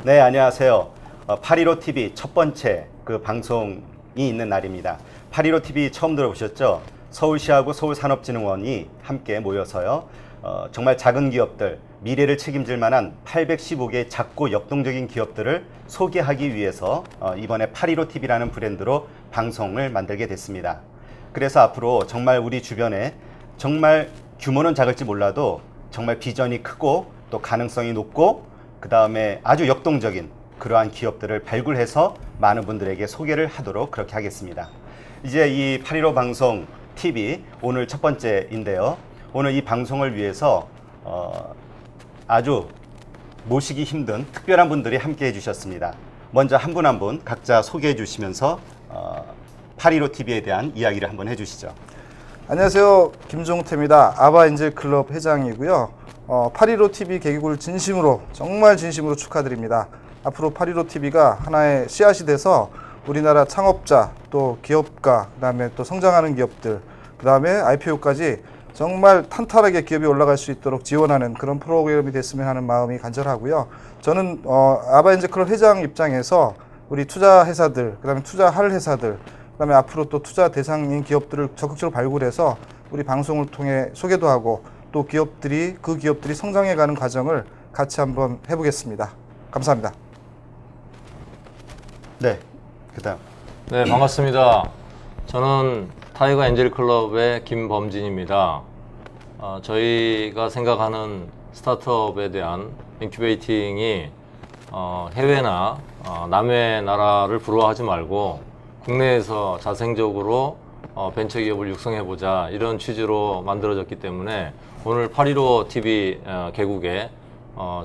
네, 안녕하세요. 815TV 첫 번째 그 방송이 있는 날입니다. 815TV 처음 들어보셨죠? 서울시하고 서울산업진흥원이 함께 모여서요. 정말 작은 기업들, 미래를 책임질 만한 815개의 작고 역동적인 기업들을 소개하기 위해서 이번에 815TV라는 브랜드로 방송을 만들게 됐습니다. 그래서 앞으로 정말 우리 주변에 정말 규모는 작을지 몰라도 정말 비전이 크고 또 가능성이 높고 그 다음에 아주 역동적인 그러한 기업들을 발굴해서 많은 분들에게 소개를 하도록 그렇게 하겠습니다. 이제 이 815 방송 TV 오늘 첫 번째인데요. 오늘 이 방송을 위해서 아주 모시기 힘든 특별한 분들이 함께 해주셨습니다. 먼저 한 분 한 분 각자 소개해 주시면서 815TV에 대한 이야기를 한번 해주시죠. 안녕하세요. 김종태입니다. 아바엔젤클럽 회장이고요. 815TV 개국을 진심으로 정말 진심으로 축하드립니다. 앞으로 815TV가 하나의 씨앗이 돼서 우리나라 창업자 또 기업가 그다음에 또 성장하는 기업들 그다음에 IPO까지 정말 탄탄하게 기업이 올라갈 수 있도록 지원하는 그런 프로그램이 됐으면 하는 마음이 간절하고요. 저는 아바엔젤클럽 회장 입장에서 우리 투자 회사들 그다음에 투자할 회사들 그다음에 앞으로 또 투자 대상인 기업들을 적극적으로 발굴해서 우리 방송을 통해 소개도 하고 또 그 기업들이 성장해가는 과정을 같이 한번 해보겠습니다. 감사합니다. 네, 그다음. 네, 반갑습니다. 저는 타이거 엔젤클럽의 김범진입니다. 저희가 생각하는 스타트업에 대한 인큐베이팅이 해외나 남의 나라를 부러워하지 말고 국내에서 자생적으로 벤처기업을 육성해보자 이런 취지로 만들어졌기 때문에 오늘 815TV 개국에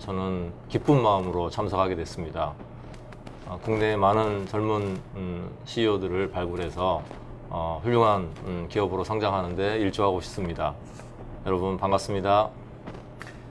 저는 기쁜 마음으로 참석하게 됐습니다. 국내의 많은 젊은 CEO들을 발굴해서 훌륭한 기업으로 성장하는 데 일조하고 싶습니다. 여러분 반갑습니다.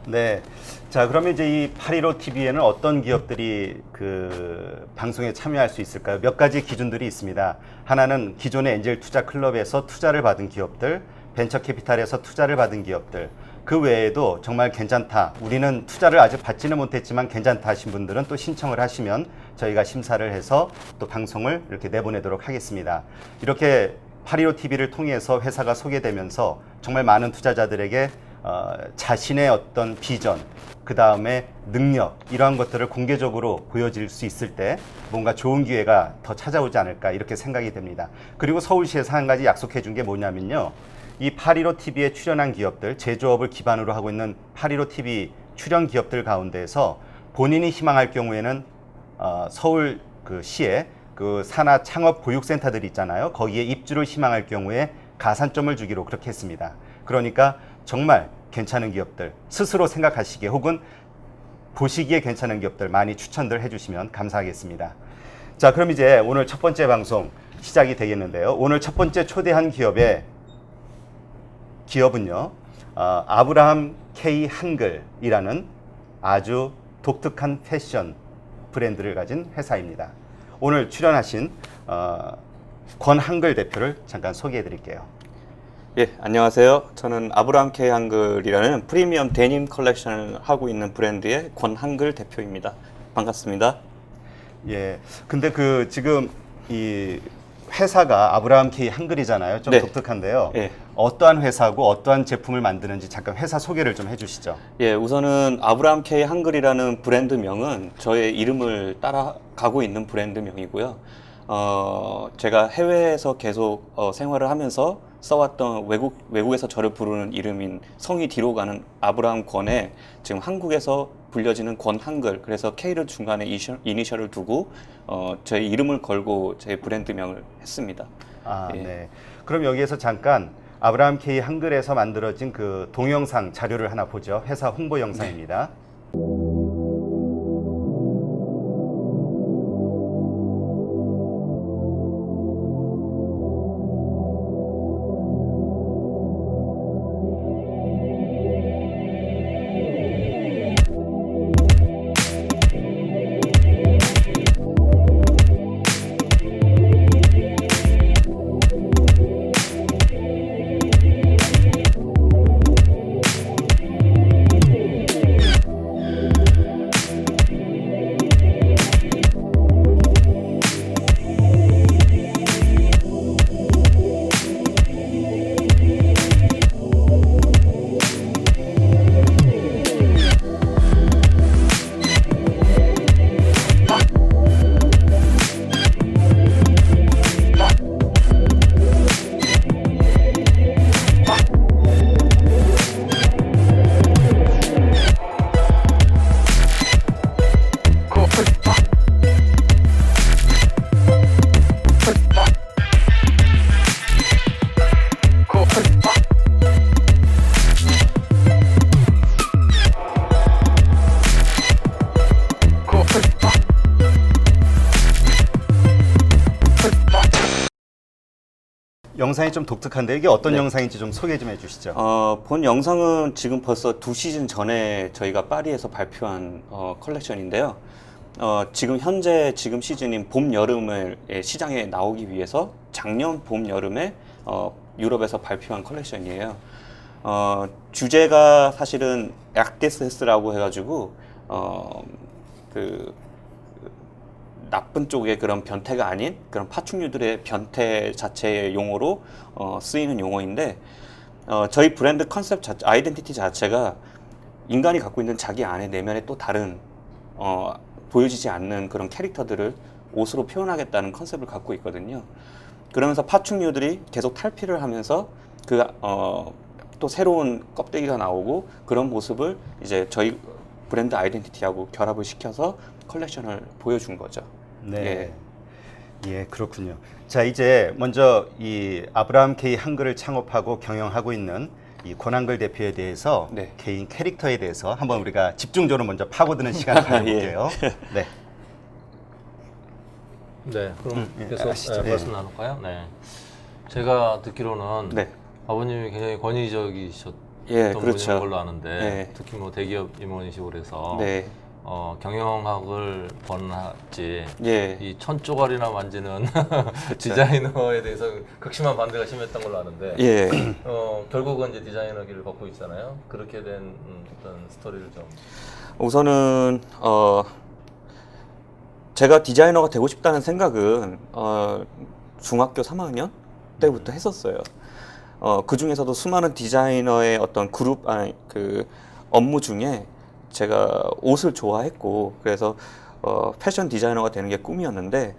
네. 자, 그러면 이제 이 815TV에는 어떤 기업들이 그 방송에 참여할 수 있을까요? 몇 가지 기준들이 있습니다. 하나는 기존의 엔젤 투자 클럽에서 투자를 받은 기업들, 벤처 캐피탈에서 투자를 받은 기업들, 그 외에도 정말 괜찮다. 우리는 투자를 아직 받지는 못했지만 괜찮다 하신 분들은 또 신청을 하시면 저희가 심사를 해서 또 방송을 이렇게 내보내도록 하겠습니다. 이렇게 815TV를 통해서 회사가 소개되면서 정말 많은 투자자들에게 자신의 어떤 비전, 그 다음에 능력 이러한 것들을 공개적으로 보여질 수 있을 때 뭔가 좋은 기회가 더 찾아오지 않을까 이렇게 생각이 됩니다. 그리고 서울시에서 한 가지 약속해 준 게 뭐냐면요. 이 815TV에 출연한 기업들, 제조업을 기반으로 하고 있는 815TV 출연 기업들 가운데에서 본인이 희망할 경우에는 서울 그 시에 그 산하 창업 보육센터들이 있잖아요. 거기에 입주를 희망할 경우에 가산점을 주기로 그렇게 했습니다. 그러니까 정말 괜찮은 기업들, 스스로 생각하시기에 혹은 보시기에 괜찮은 기업들 많이 추천들 해주시면 감사하겠습니다. 자, 그럼 이제 오늘 첫 번째 방송 시작이 되겠는데요. 오늘 첫 번째 초대한 기업은요, 아브라함 K 한글이라는 아주 독특한 패션 브랜드를 가진 회사입니다. 오늘 출연하신 권한글 대표를 잠깐 소개해 드릴게요. 예, 안녕하세요. 저는 아브라함 K 한글이라는 프리미엄 데님 컬렉션을 하고 있는 브랜드의 권한글 대표입니다. 반갑습니다. 예, 근데 그 지금 이 회사가 아브라함 K 한글이잖아요. 좀 네. 독특한데요. 예. 어떠한 회사고 어떠한 제품을 만드는지 잠깐 회사 소개를 좀 해주시죠. 예, 우선은 아브라함 K 한글이라는 브랜드명은 저의 이름을 따라가고 있는 브랜드명이고요. 제가 해외에서 계속 생활을 하면서 써왔던 외국에서 저를 부르는 이름인 성이 뒤로 가는 아브라함 권에 지금 한국에서 불려지는 권 한글, 그래서 K를 중간에 이니셜을 두고 제 이름을 걸고 제 브랜드명을 했습니다. 아, 예. 네. 그럼 여기에서 잠깐 아브라함 K 한글에서 만들어진 그 동영상 자료를 하나 보죠. 회사 홍보 영상입니다. 영상이 좀 독특한데 이게 어떤 네. 영상인지 좀 소개 좀 해주시죠. 본 영상은 지금 벌써 2시즌 전에 저희가 파리에서 발표한 컬렉션인데요. 지금 현재 지금 시즌인 봄 여름을 시장에 나오기 위해서 작년 봄 여름에 유럽에서 발표한 컬렉션이에요. 주제가 사실은 약데스라고 해가지고 그 나쁜 쪽의 그런 변태가 아닌 그런 파충류들의 변태 자체의 용어로 쓰이는 용어인데 저희 브랜드 컨셉 아이덴티티 자체가 인간이 갖고 있는 자기 안에 내면의 또 다른 보여지지 않는 그런 캐릭터들을 옷으로 표현하겠다는 컨셉을 갖고 있거든요. 그러면서 파충류들이 계속 탈피를 하면서 또 새로운 껍데기가 나오고 그런 모습을 이제 저희 브랜드 아이덴티티하고 결합을 시켜서 컬렉션을 보여준 거죠. 네. 예, 그렇군요. 자, 이제 먼저 이 아브라함 K 한글을 창업하고 경영하고 있는 이 권한글 대표에 대해서 네. 개인 캐릭터에 대해서 한번 우리가 집중적으로 먼저 파고드는 시간을 가져볼게요. 네. 네, 그럼 계속 아시죠? 말씀 나눌까요? 네. 제가 듣기로는 네. 아버님이 굉장히 권위적이셨던 예, 분인 그렇죠. 걸로 아는데 네. 특히 뭐 대기업 임원이시고 그래서 네. 경영학을 권하지 예. 이 천조가리나 만지는 디자이너에 대해서 극심한 반대가 심했던 걸로 아는데 예. 결국은 이제 디자이너 길을 걷고 있잖아요. 그렇게 된 어떤 스토리를 좀. 우선은 제가 디자이너가 되고 싶다는 생각은 중학교 3학년 때부터 했었어요. 그 중에서도 수많은 디자이너의 어떤 그룹 그 업무 중에 제가 옷을 좋아했고 그래서 패션 디자이너가 되는 게 꿈이었는데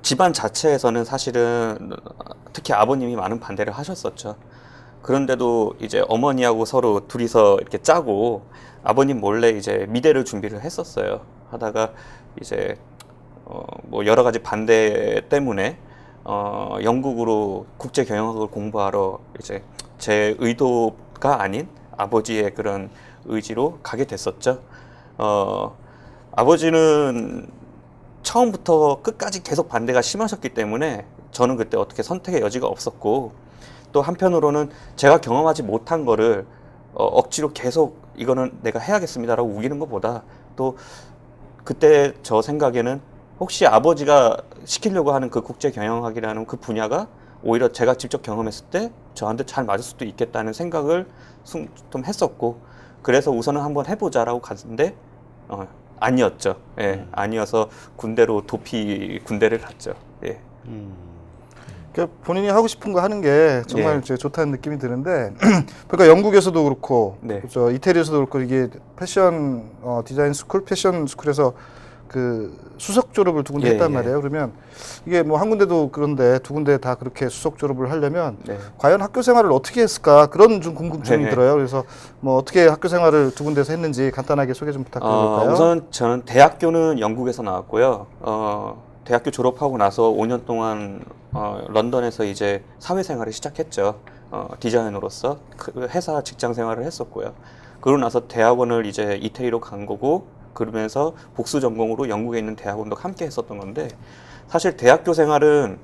집안 자체에서는 사실은 특히 아버님이 많은 반대를 하셨었죠. 그런데도 이제 어머니하고 서로 둘이서 이렇게 짜고 아버님 몰래 이제 미대를 준비를 했었어요. 하다가 이제 뭐 여러 가지 반대 때문에 영국으로 국제 경영학을 공부하러 이제 제 의도가 아닌 아버지의 그런 의지로 가게 됐었죠. 아버지는 처음부터 끝까지 계속 반대가 심하셨기 때문에 저는 그때 어떻게 선택의 여지가 없었고 또 한편으로는 제가 경험하지 못한 거를 억지로 계속 이거는 내가 해야겠습니다라고 우기는 것보다 또 그때 저 생각에는 혹시 아버지가 시키려고 하는 그 국제 경영학이라는 그 분야가 오히려 제가 직접 경험했을 때 저한테 잘 맞을 수도 있겠다는 생각을 좀 했었고 그래서 우선은 한번 해보자라고 갔는데 아니었죠. 예, 아니어서 군대로 도피 군대를 갔죠. 예. 그러니까 본인이 하고 싶은 거 하는 게 정말 예. 이제 좋다는 느낌이 드는데 그러니까 영국에서도 그렇고 네. 저 이태리에서도 그렇고 이게 패션 디자인 스쿨 패션 스쿨에서 그 수석 졸업을 두 군데 예, 했단 예. 말이에요. 그러면 이게 뭐 한 군데도 그런데 두 군데 다 그렇게 수석 졸업을 하려면 네. 과연 학교 생활을 어떻게 했을까 그런 좀 궁금증이 네. 들어요. 그래서 뭐 어떻게 학교 생활을 두 군데서 했는지 간단하게 소개 좀 부탁드려볼까요? 우선 저는 대학교는 영국에서 나왔고요. 대학교 졸업하고 나서 5년 동안 런던에서 이제 사회생활을 시작했죠. 디자이너로서 그 회사 직장 생활을 했었고요. 그러고 나서 대학원을 이제 이태리로 간 거고 그러면서 복수 전공으로 영국에 있는 대학원도 함께 했었던 건데 사실 대학교 생활은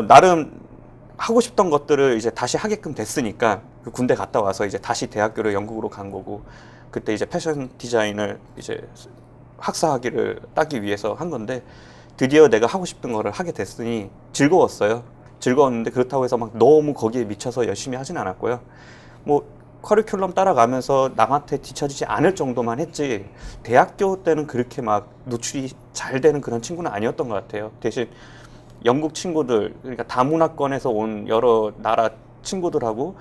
나름 하고 싶던 것들을 이제 다시 하게끔 됐으니까 그 군대 갔다 와서 이제 다시 대학교를 영국으로 간 거고 그때 이제 패션 디자인을 이제 학사 학위를 따기 위해서 한 건데 드디어 내가 하고 싶은 거를 하게 됐으니 즐거웠어요. 즐거웠는데 그렇다고 해서 막 너무 거기에 미쳐서 열심히 하진 않았고요. 뭐 커리큘럼 따라가면서 남한테 뒤처지지 않을 정도만 했지 대학교 때는 그렇게 막 노출이 잘 되는 그런 친구는 아니었던 것 같아요. 대신 영국 친구들 그러니까 다문화권에서 온 여러 나라 친구들하고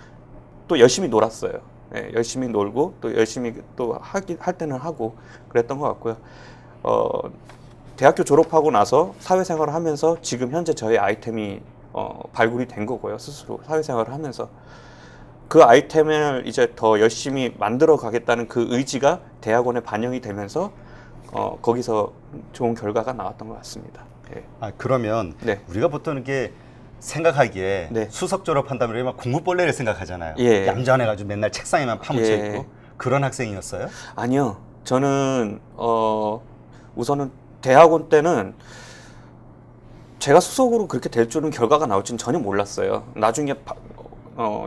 또 열심히 놀았어요. 예, 열심히 놀고 또 열심히 또 할 때는 하고 그랬던 것 같고요. 대학교 졸업하고 나서 사회생활을 하면서 지금 현재 저의 아이템이 발굴이 된 거고요. 스스로 사회생활을 하면서 그 아이템을 이제 더 열심히 만들어 가겠다는 그 의지가 대학원에 반영이 되면서 거기서 좋은 결과가 나왔던 것 같습니다. 예. 그러면 네. 우리가 보통 이렇게 생각하기에 네. 수석 졸업한다면 우리가 공부벌레를 생각하잖아요. 예. 얌전해가지고 맨날 책상에만 파묻혀 예. 있고 그런 학생이었어요? 아니요. 저는 우선은 대학원 때는 제가 수석으로 그렇게 될 줄은 결과가 나올 줄은 전혀 몰랐어요. 나중에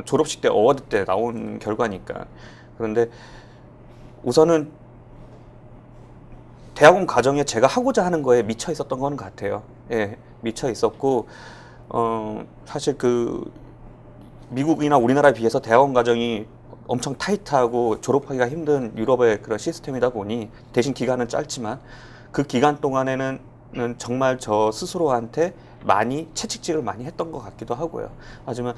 졸업식 때 어워드 때 나온 결과니까. 그런데 우선은 대학원 과정에 제가 하고자 하는 거에 미쳐 있었던 건 같아요. 예, 미쳐 있었고 사실 그 미국이나 우리나라에 비해서 대학원 과정이 엄청 타이트하고 졸업하기가 힘든 유럽의 그런 시스템이다 보니 대신 기간은 짧지만 그 기간 동안에는 정말 저 스스로한테 많이 채찍질을 많이 했던 것 같기도 하고요. 하지만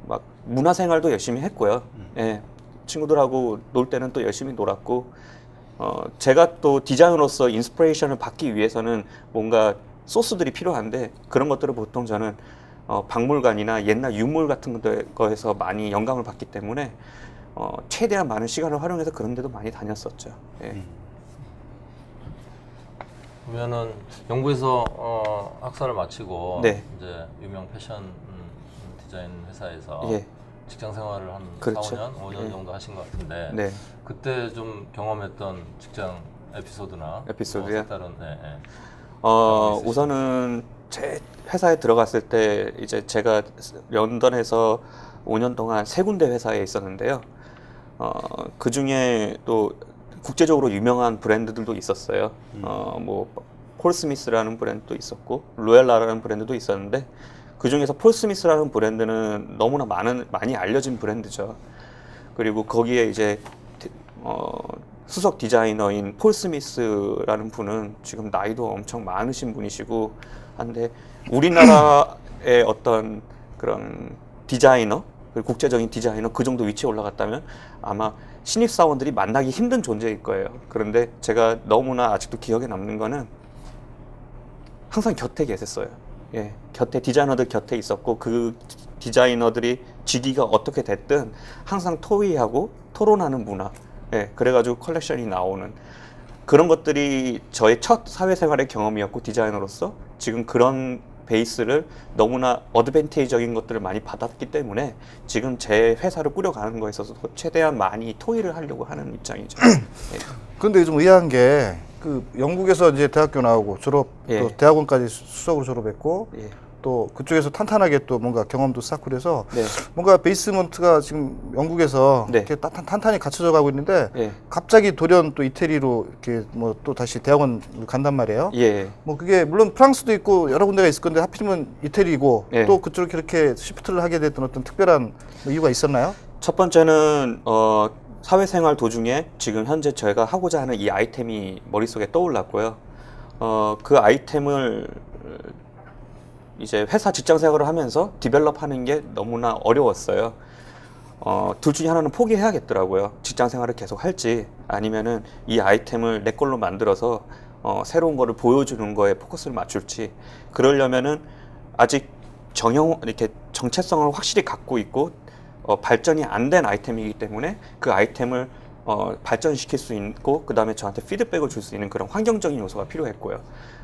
막 문화생활도 열심히 했고요. 예, 친구들하고 놀 때는 또 열심히 놀았고 제가 또 디자이너로서 인스피레이션을 받기 위해서는 뭔가 소스들이 필요한데 그런 것들을 보통 저는 박물관이나 옛날 유물 같은 거에서 많이 영감을 받기 때문에 최대한 많은 시간을 활용해서 그런 데도 많이 다녔었죠. 예. 그러면은 영국에서 학사를 마치고 네. 이제 유명 패션 디자인 회사에서 예. 직장 생활을 한 그렇죠. 4, 5년, 5년 네. 정도 하신 것 같은데 네. 그때 좀 경험했던 직장 에피소드나 에피소드요? 뭐 색다른 우선은 제 회사에 들어갔을 때 이제 제가 런던에서 5년 동안 3군데 회사에 있었는데요. 그 중에 또 국제적으로 유명한 브랜드들도 있었어요. 뭐 폴 스미스라는 브랜드도 있었고 로엘라라는 브랜드도 있었는데 그 중에서 폴 스미스라는 브랜드는 너무나 많이 알려진 브랜드죠. 그리고 거기에 이제 수석 디자이너인 폴 스미스라는 분은 지금 나이도 엄청 많으신 분이시고 한데 우리나라의 어떤 그런 디자이너, 국제적인 디자이너 그 정도 위치에 올라갔다면 아마 신입사원들이 만나기 힘든 존재일 거예요. 그런데 제가 너무나 아직도 기억에 남는 거는 항상 곁에 계셨어요. 예, 곁에 디자이너들 곁에 있었고 그 디자이너들이 직위가 어떻게 됐든 항상 토의하고 토론하는 문화. 예, 그래가지고 컬렉션이 나오는 그런 것들이 저의 첫 사회생활의 경험이었고 디자이너로서 지금 그런 베이스를 너무나 어드밴테이적인 것들을 많이 받았기 때문에 지금 제 회사를 꾸려가는 거에 있어서 최대한 많이 토의를 하려고 하는 입장이죠. 예. 근데 좀 의아한 게 그 영국에서 이제 대학교 나오고 졸업 예. 또 대학원까지 수석으로 졸업했고 예. 또 그쪽에서 탄탄하게 또 뭔가 경험도 쌓고 그래서 네. 뭔가 베이스먼트가 지금 영국에서 네. 이렇게 탄탄히 갖춰져 가고 있는데 예. 갑자기 돌연 또 이태리로 이렇게 뭐 또 다시 대학원 간단 말이에요. 예. 뭐 그게 물론 프랑스도 있고 여러 군데가 있을 건데 하필이면 이태리고 예. 또 그쪽으로 이렇게 시프트를 하게 됐던 어떤 특별한 뭐 이유가 있었나요? 첫 번째는 사회생활 도중에 지금 현재 저희가 하고자 하는 이 아이템이 머릿속에 떠올랐고요. 그 아이템을 이제 회사 직장 생활을 하면서 디벨롭하는 게 너무나 어려웠어요. 둘 중에 하나는 포기해야겠더라고요. 직장 생활을 계속 할지 아니면은 이 아이템을 내 걸로 만들어서 새로운 거를 보여주는 거에 포커스를 맞출지. 그러려면은 아직 이렇게 정체성을 확실히 갖고 있고 발전이 안 된 아이템이기 때문에 그 아이템을 발전시킬 수 있고 그 다음에 저한테 피드백을 줄 수 있는 그런 환경적인 요소가 필요했고요.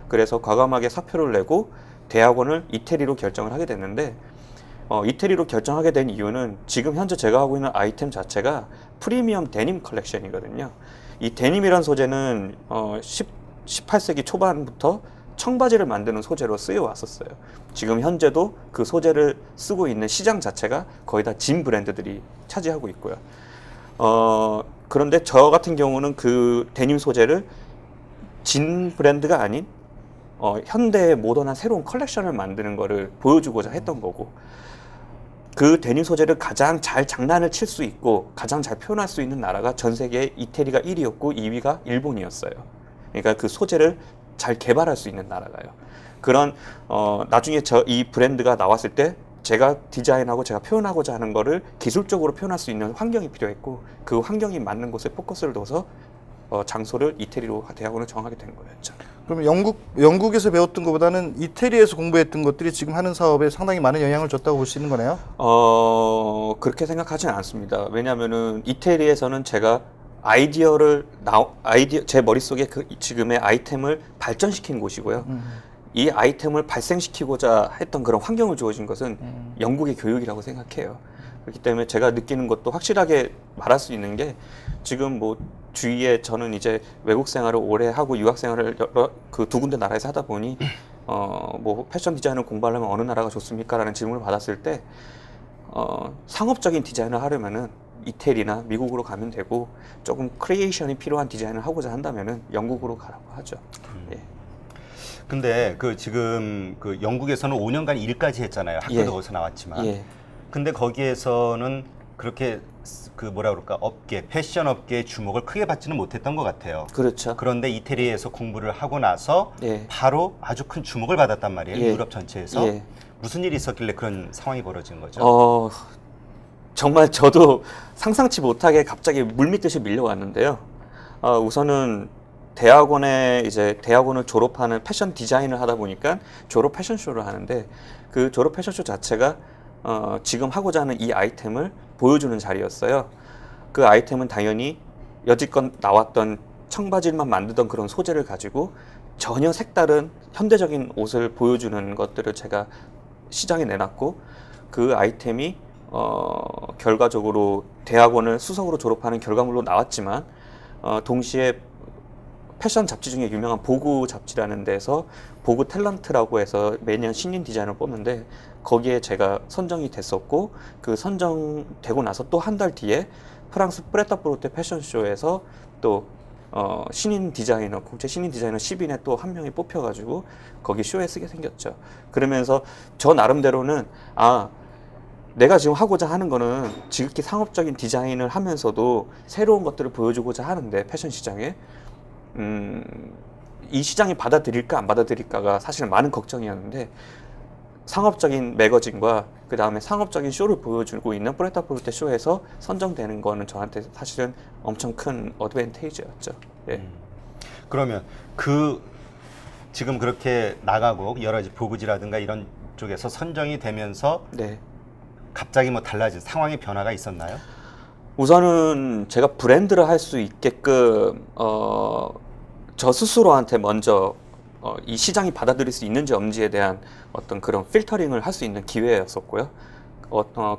그래서 과감하게 사표를 내고 대학원을 이태리로 결정을 하게 됐는데 이태리로 결정하게 된 이유는 지금 현재 제가 하고 있는 아이템 자체가 프리미엄 데님 컬렉션이거든요. 이 데님이란 소재는 18세기 초반부터 청바지를 만드는 소재로 쓰여 왔었어요. 지금 현재도 그 소재를 쓰고 있는 시장 자체가 거의 다 진 브랜드들이 차지하고 있고요. 그런데 저 같은 경우는 그 데님 소재를 진 브랜드가 아닌 현대의 모던한 새로운 컬렉션을 만드는 거를 보여주고자 했던 거고 그 데님 소재를 가장 잘 장난을 칠 수 있고 가장 잘 표현할 수 있는 나라가 전 세계에 이태리가 1위였고 2위가 일본이었어요. 그러니까 그 소재를 잘 개발할 수 있는 나라가요. 그런 나중에 이 브랜드가 나왔을 때 제가 디자인하고 제가 표현하고자 하는 거를 기술적으로 표현할 수 있는 환경이 필요했고 그 환경이 맞는 곳에 포커스를 둬서 장소를 이태리로 대학원을 정하게 된 거였죠. 그럼 영국에서 배웠던 것보다는 이태리에서 공부했던 것들이 지금 하는 사업에 상당히 많은 영향을 줬다고 볼 수 있는 거네요. 그렇게 생각하지는 않습니다. 왜냐하면은 이태리에서는 제가 제 머릿속에 그 지금의 아이템을 발전시킨 곳이고요. 이 아이템을 발생시키고자 했던 그런 환경을 주어진 것은 영국의 교육이라고 생각해요. 그렇기 때문에 제가 느끼는 것도 확실하게 말할 수 있는 게 지금 뭐 주위에 저는 이제 외국 생활을 오래 하고 유학 생활을 그 두 군데 나라에서 하다 보니 뭐 패션 디자인을 공부하려면 어느 나라가 좋습니까? 라는 질문을 받았을 때 상업적인 디자인을 하려면은 이태리나 미국으로 가면 되고 조금 크리에이션이 필요한 디자인을 하고자 한다면은 영국으로 가라고 하죠. 예. 근데 그 지금 그 영국에서는 5년간 일까지 했잖아요. 학교도 예. 거기서 나왔지만. 예. 근데 거기에서는 그렇게 그 뭐라 그럴까 업계, 패션 업계의 주목을 크게 받지는 못했던 것 같아요. 그렇죠. 그런데 이태리에서 공부를 하고 나서 예. 바로 아주 큰 주목을 받았단 말이에요. 예. 유럽 전체에서. 예. 무슨 일이 있었길래 그런 상황이 벌어진 거죠? 정말 저도 상상치 못하게 갑자기 물밀듯이 밀려왔는데요. 우선은 대학원을 졸업하는 패션 디자인을 하다 보니까 졸업 패션쇼를 하는데 그 졸업 패션쇼 자체가 지금 하고자 하는 이 아이템을 보여주는 자리였어요. 그 아이템은 당연히 여지껏 나왔던 청바지만 만들던 그런 소재를 가지고 전혀 색다른 현대적인 옷을 보여주는 것들을 제가 시장에 내놨고 그 아이템이 결과적으로 대학원을 수석으로 졸업하는 결과물로 나왔지만 동시에 패션 잡지 중에 유명한 보그 잡지라는 데서 보그 탤런트라고 해서 매년 신인 디자이너를 뽑는데 거기에 제가 선정이 됐었고 그 선정되고 나서 또 한 달 뒤에 프랑스 프레타포르테 패션쇼에서 또 신인 디자이너, 국제 신인 디자이너 10인에 또 한 명이 뽑혀가지고 거기 쇼에 쓰게 생겼죠. 그러면서 저 나름대로는 내가 지금 하고자 하는 거는 지극히 상업적인 디자인을 하면서도 새로운 것들을 보여주고자 하는데 패션 시장에 이 시장이 받아들일까 안 받아들일까가 사실은 많은 걱정이었는데 상업적인 매거진과 그 다음에 상업적인 쇼를 보여주고 있는 프레타포르테 쇼에서 선정되는 거는 저한테 사실은 엄청 큰 어드밴테이지였죠. 예. 그러면 지금 그렇게 나가고 여러 가지 보그지라든가 이런 쪽에서 선정이 되면서 네. 갑자기 뭐 달라진 상황의 변화가 있었나요? 우선은 제가 브랜드를 할 수 있게끔 저 스스로한테 먼저 이 시장이 받아들일 수 있는지 없는지에 대한 어떤 그런 필터링을 할 수 있는 기회였었고요.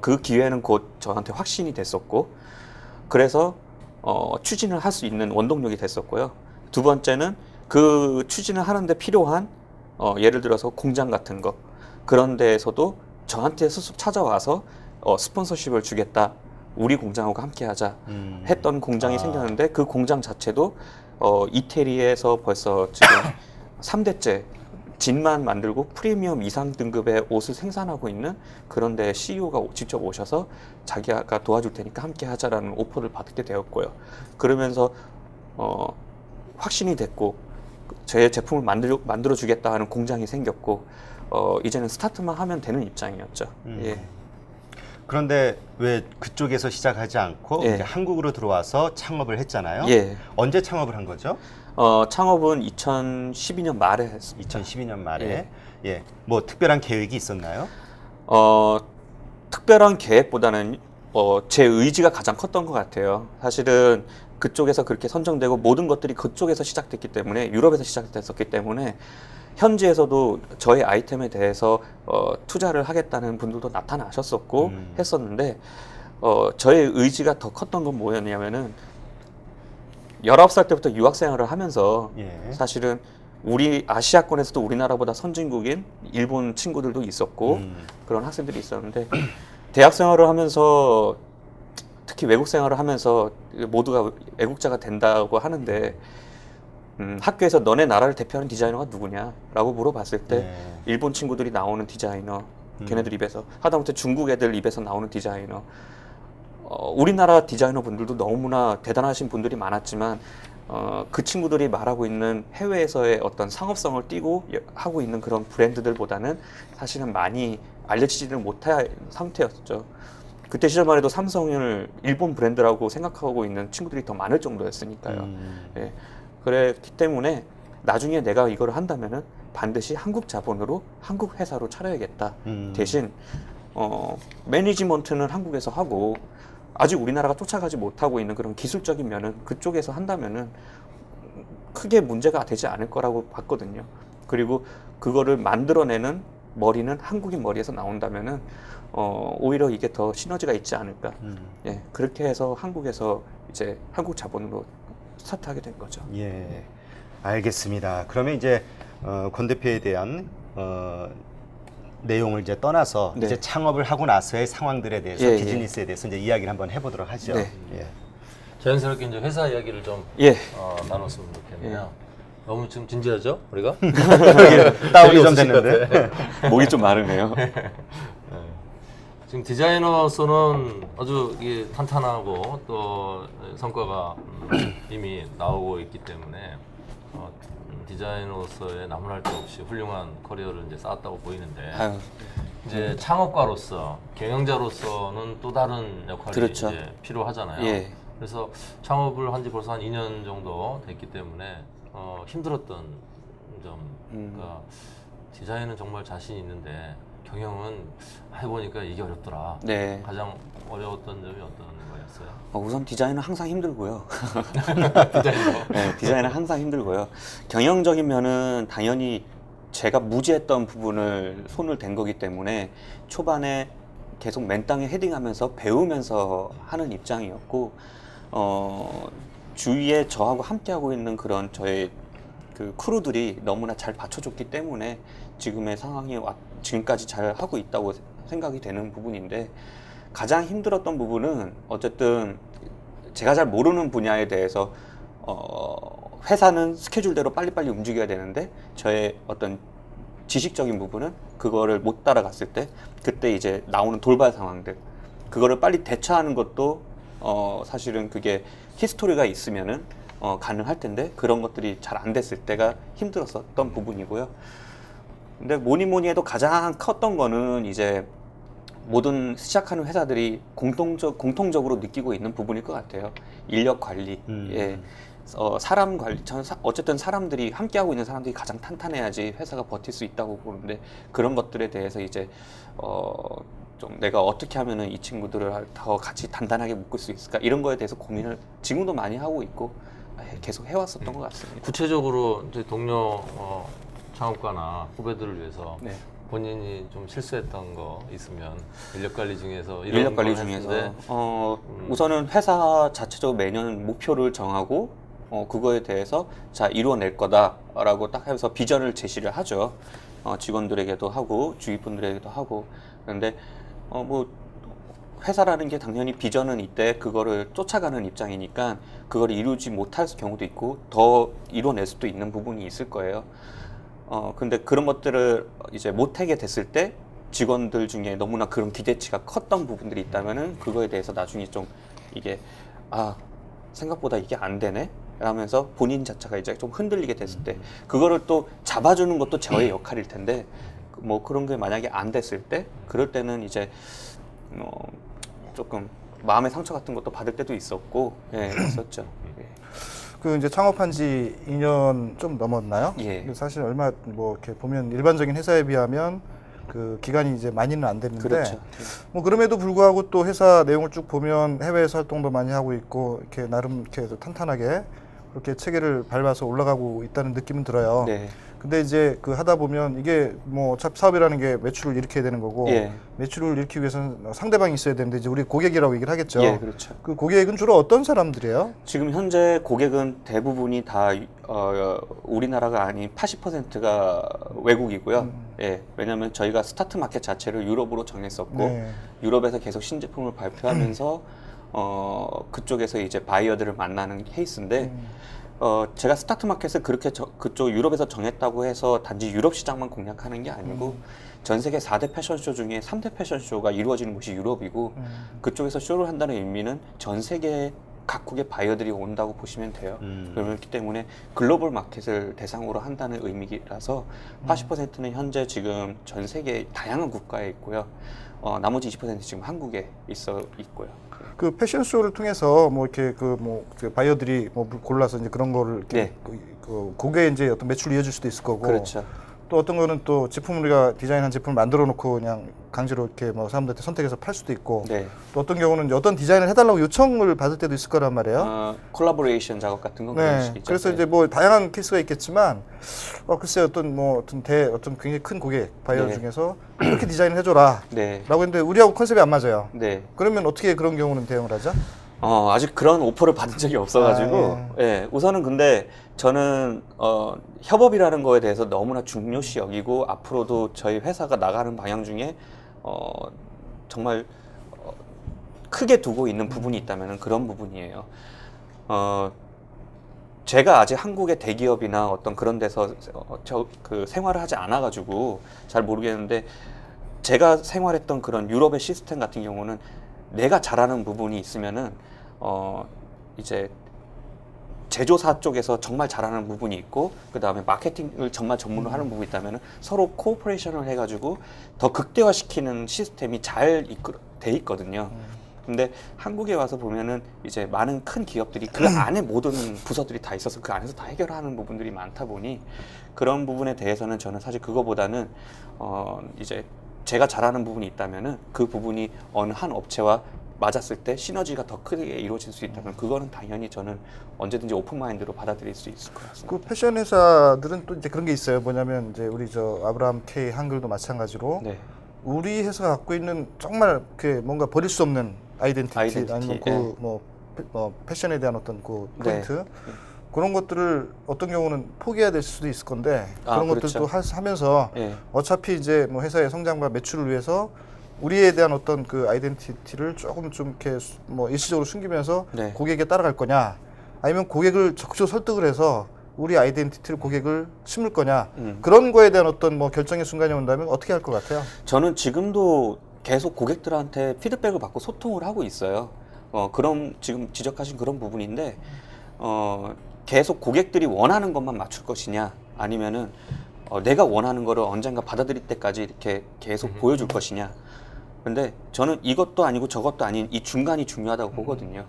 그 기회는 곧 저한테 확신이 됐었고 그래서 추진을 할 수 있는 원동력이 됐었고요. 두 번째는 그 추진을 하는데 필요한 예를 들어서 공장 같은 거 그런 데에서도 저한테 스스로 찾아와서 스폰서십을 주겠다. 우리 공장하고 함께 하자 했던 공장이 생겼는데 그 공장 자체도 이태리에서 벌써 지금 3대째 진만 만들고 프리미엄 이상 등급의 옷을 생산하고 있는 그런 데 CEO가 직접 오셔서 자기가 도와줄 테니까 함께 하자라는 오퍼를 받게 되었고요. 그러면서 확신이 됐고 제 제품을 만들어 주겠다 하는 공장이 생겼고 이제는 스타트만 하면 되는 입장이었죠. 예. 그런데 왜 그쪽에서 시작하지 않고 예. 이제 한국으로 들어와서 창업을 했잖아요. 예. 언제 창업을 한 거죠? 창업은 2012년 말에 했습니다. 2012년 말에. 예. 뭐 특별한 계획이 있었나요? 특별한 계획보다는 제 의지가 가장 컸던 것 같아요. 사실은 그쪽에서 그렇게 선정되고 모든 것들이 그쪽에서 시작됐기 때문에 유럽에서 시작됐었기 때문에 현지에서도 저의 아이템에 대해서 투자를 하겠다는 분들도 나타나셨었고 했었는데 저의 의지가 더 컸던 건 뭐였냐면은 19살 때부터 유학 생활을 하면서 예. 사실은 우리 아시아권에서도 우리나라보다 선진국인 일본 친구들도 있었고 그런 학생들이 있었는데 대학 생활을 하면서 특히 외국 생활을 하면서 모두가 애국자가 된다고 하는데 학교에서 너네 나라를 대표하는 디자이너가 누구냐라고 물어봤을 때 네. 일본 친구들이 나오는 디자이너 걔네들 입에서 하다못해 중국 애들 입에서 나오는 디자이너 우리나라 디자이너 분들도 너무나 대단하신 분들이 많았지만 그 친구들이 말하고 있는 해외에서의 어떤 상업성을 띠고 하고 있는 그런 브랜드들보다는 사실은 많이 알려지지를 못한 상태였죠. 그때 시절만 해도 삼성을 일본 브랜드라고 생각하고 있는 친구들이 더 많을 정도였으니까요. 예. 그랬기 때문에 나중에 내가 이걸 한다면은 반드시 한국 자본으로 한국 회사로 차려야겠다. 대신 매니지먼트는 한국에서 하고 아직 우리나라가 쫓아가지 못하고 있는 그런 기술적인 면은 그쪽에서 한다면은 크게 문제가 되지 않을 거라고 봤거든요. 그리고 그거를 만들어내는 머리는 한국인 머리에서 나온다면은 오히려 이게 더 시너지가 있지 않을까. 예, 그렇게 해서 한국에서 이제 한국 자본으로 스타트하게 된 거죠. 예, 알겠습니다. 그러면 이제 권 대표에 대한 내용을 이제 떠나서 네. 이제 창업을 하고 나서의 상황들에 대해서 예, 비즈니스에 대해서 이제 이야기를 한번 해보도록 하죠. 네. 예. 자연스럽게 이제 회사 이야기를 좀 예. 나눴으면 좋겠네요. 너무 지금 진지하죠, 우리가? 다운이 좀 재미없으실 것 됐는데. 목이 좀 마르네요. 지금 디자이너로서는 아주 이게 탄탄하고 또 성과가 이미 나오고 있기 때문에 디자이너로서의 나무랄 데 없이 훌륭한 커리어를 이제 쌓았다고 보이는데 아유, 이제 창업가로서 경영자로서는 또 다른 역할이 그렇죠. 이제 필요하잖아요. 예. 그래서 창업을 한 지 벌써 한 2년 정도 됐기 때문에 힘들었던 점, 그러니까 디자인은 정말 자신 있는데 경영은 해보니까 이게 어렵더라. 네. 가장 어려웠던 점이 어떤 거였어요? 우선 디자인은 항상 힘들고요. 디자이너. 네, 디자인은 항상 힘들고요. 경영적인 면은 당연히 제가 무지했던 부분을 손을 댄 거기 때문에 초반에 계속 맨땅에 헤딩하면서 배우면서 하는 입장이었고, 주위에 저하고 함께하고 있는 그런 저의 그 크루들이 너무나 잘 받쳐줬기 때문에 지금의 상황이 지금까지 잘 하고 있다고 생각이 되는 부분인데, 가장 힘들었던 부분은 어쨌든 제가 잘 모르는 분야에 대해서 회사는 스케줄대로 빨리빨리 움직여야 되는데 저의 어떤 지식적인 부분은 그거를 못 따라갔을 때 그때 이제 나오는 돌발 상황들, 그거를 빨리 대처하는 것도 사실은 그게 히스토리가 있으면은 가능할 텐데 그런 것들이 잘 안 됐을 때가 힘들었었던 부분이고요. 근데 뭐니 해도 가장 컸던 거는 이제 모든 시작하는 회사들이 공통적으로 느끼고 있는 부분일 것 같아요. 인력 관리. 예. 사람 관리. 어쨌든 사람들이 함께하고 있는 사람들이 가장 탄탄해야지 회사가 버틸 수 있다고 보는데, 그런 것들에 대해서 이제 좀 내가 어떻게 하면은 이 친구들을 더 같이 단단하게 묶을 수 있을까, 이런 거에 대해서 고민을 지금도 많이 하고 있고 계속 해왔었던 것 같습니다. 구체적으로 이제 동료 창업가나 후배들을 위해서 네. 본인이 좀 실수했던 거 있으면 인력 관리 중에서 이런 인력 관리 걸 중에서 했는데 우선은 회사 자체적으로 매년 목표를 정하고 그거에 대해서 자 이루어낼 거다라고 딱 해서 비전을 제시를 하죠. 직원들에게도 하고 주위 분들에게도 하고. 그런데 뭐 회사라는 게 당연히 비전은 이때 그거를 쫓아가는 입장이니까 그걸 이루지 못할 경우도 있고 더 이뤄낼 수도 있는 부분이 있을 거예요. 근데 그런 것들을 이제 못하게 됐을 때 직원들 중에 너무나 그런 기대치가 컸던 부분들이 있다면은 그거에 대해서 나중에 좀 이게 생각보다 이게 안 되네 라면서 본인 자체가 이제 좀 흔들리게 됐을 때 그거를 또 잡아주는 것도 저의 역할일 텐데, 뭐 그런 게 만약에 안 됐을 때 그럴 때는 이제 조금 마음의 상처 같은 것도 받을 때도 있었고, 예, 있었죠. 예. 그 이제 창업한 지 2년 좀 넘었나요? 예. 근데 사실 얼마 뭐 이렇게 보면 일반적인 회사에 비하면 그 기간이 이제 많이는 안 됐는데, 그렇죠. 뭐 그럼에도 불구하고 또 회사 내용을 쭉 보면 해외에서 활동도 많이 하고 있고 이렇게 나름 이렇게 탄탄하게 그렇게 체계를 밟아서 올라가고 있다는 느낌은 들어요. 네. 근데 이제 그 하다 보면 이게 뭐 어차피 사업이라는 게 매출을 일으켜야 되는 거고, 예. 매출을 일으키기 위해서는 상대방이 있어야 되는데 이제 우리 고객이라고 얘기를 하겠죠. 예, 그렇죠. 그 고객은 주로 어떤 사람들이에요? 지금 현재 고객은 대부분이 다 우리나라가 아닌 80%가 외국이고요. 예, 왜냐하면 저희가 스타트 마켓 자체를 유럽으로 정했었고, 네. 유럽에서 계속 신제품을 발표하면서 그쪽에서 이제 바이어들을 만나는 케이스인데, 제가 스타트 마켓을 그렇게 그쪽 유럽에서 정했다고 해서 단지 유럽 시장만 공략하는 게 아니고 전 세계 4대 패션쇼 중에 3대 패션쇼가 이루어지는 곳이 유럽이고, 그쪽에서 쇼를 한다는 의미는 전 세계 각국의 바이어들이 온다고 보시면 돼요. 그렇기 때문에 글로벌 마켓을 대상으로 한다는 의미라서 80%는 현재 지금 전 세계 다양한 국가에 있고요. 나머지 20% 지금 한국에 있고요. 그 패션쇼를 통해서 뭐 이렇게 그 바이어들이 뭐 골라서 이제 그런 거를 이렇게 네. 그 고객의 이제 어떤 매출을 이어줄 수도 있을 거고, 그렇죠. 또 어떤 거는 또 제품을 우리가 디자인한 제품을 만들어 놓고 그냥 강제로 이렇게 뭐 사람들한테 선택해서 팔 수도 있고, 네. 또 어떤 경우는 이제 어떤 디자인을 해달라고 요청을 받을 때도 있을 거란 말이에요. 콜라보레이션 작업 같은 건 그런 네. 식이죠. 그래서 네. 이제 뭐 다양한 케이스가 있겠지만, 글쎄 어떤 굉장히 큰 고객 바이어 네. 중에서 이렇게 디자인을 해줘라. 네. 라고 했는데 우리하고 컨셉이 안 맞아요. 네. 그러면 어떻게 그런 경우는 대응을 하죠? 아직 그런 오퍼를 받은 적이 없어가지고, 예, 우선은 근데 저는, 협업이라는 거에 대해서 너무나 중요시 여기고, 앞으로도 저희 회사가 나가는 방향 중에, 정말, 크게 두고 있는 부분이 있다면 그런 부분이에요. 제가 아직 한국의 대기업이나 어떤 그런 데서 생활을 하지 않아가지고 잘 모르겠는데, 제가 생활했던 그런 유럽의 시스템 같은 경우는 내가 잘하는 부분이 있으면은 이제 제조사 쪽에서 정말 잘하는 부분이 있고, 그 다음에 마케팅을 정말 전문으로 하는 부분이 있다면은 서로 코오퍼레이션을 해가지고 더 극대화시키는 시스템이 잘 돼 있거든요. 근데 한국에 와서 보면은 이제 많은 큰 기업들이 그 안에 모든 부서들이 다 있어서 그 안에서 다 해결하는 부분들이 많다 보니, 그런 부분에 대해서는 저는 사실 그거보다는 이제 제가 잘하는 부분이 있다면은 그 부분이 어느 한 업체와 맞았을 때 시너지가 더 크게 이루어질 수 있다면 그거는 당연히 저는 언제든지 오픈 마인드로 받아들일 수 있을 것 같습니다. 그 패션 회사들은 또 이제 그런 게 있어요. 뭐냐면 이제 우리 저 아브라함 K 한글도 마찬가지로 네. 우리 회사가 갖고 있는 정말 그 뭔가 버릴 수 없는 아이덴티티 아니면 그 뭐 패션에 대한 어떤 그 포인트 그런 것들을 어떤 경우는 포기해야 될 수도 있을 건데, 그런 그렇죠. 것들도 하면서 어차피 이제 뭐 회사의 성장과 매출을 위해서 우리에 대한 어떤 그 아이덴티티를 조금 좀 이렇게 뭐 일시적으로 숨기면서 고객에 따라갈 거냐, 아니면 고객을 적극 설득을 해서 우리 아이덴티티를 고객을 심을 거냐, 그런 거에 대한 어떤 뭐 결정의 순간이 온다면 어떻게 할 것 같아요? 저는 지금도 계속 고객들한테 피드백을 받고 소통을 하고 있어요. 그럼 지금 지적하신 그런 부분인데, 계속 고객들이 원하는 것만 맞출 것이냐, 아니면은 내가 원하는 거를 언젠가 받아들일 때까지 이렇게 계속 보여줄 것이냐. 근데 저는 이것도 아니고 저것도 아닌 이 중간이 중요하다고 보거든요.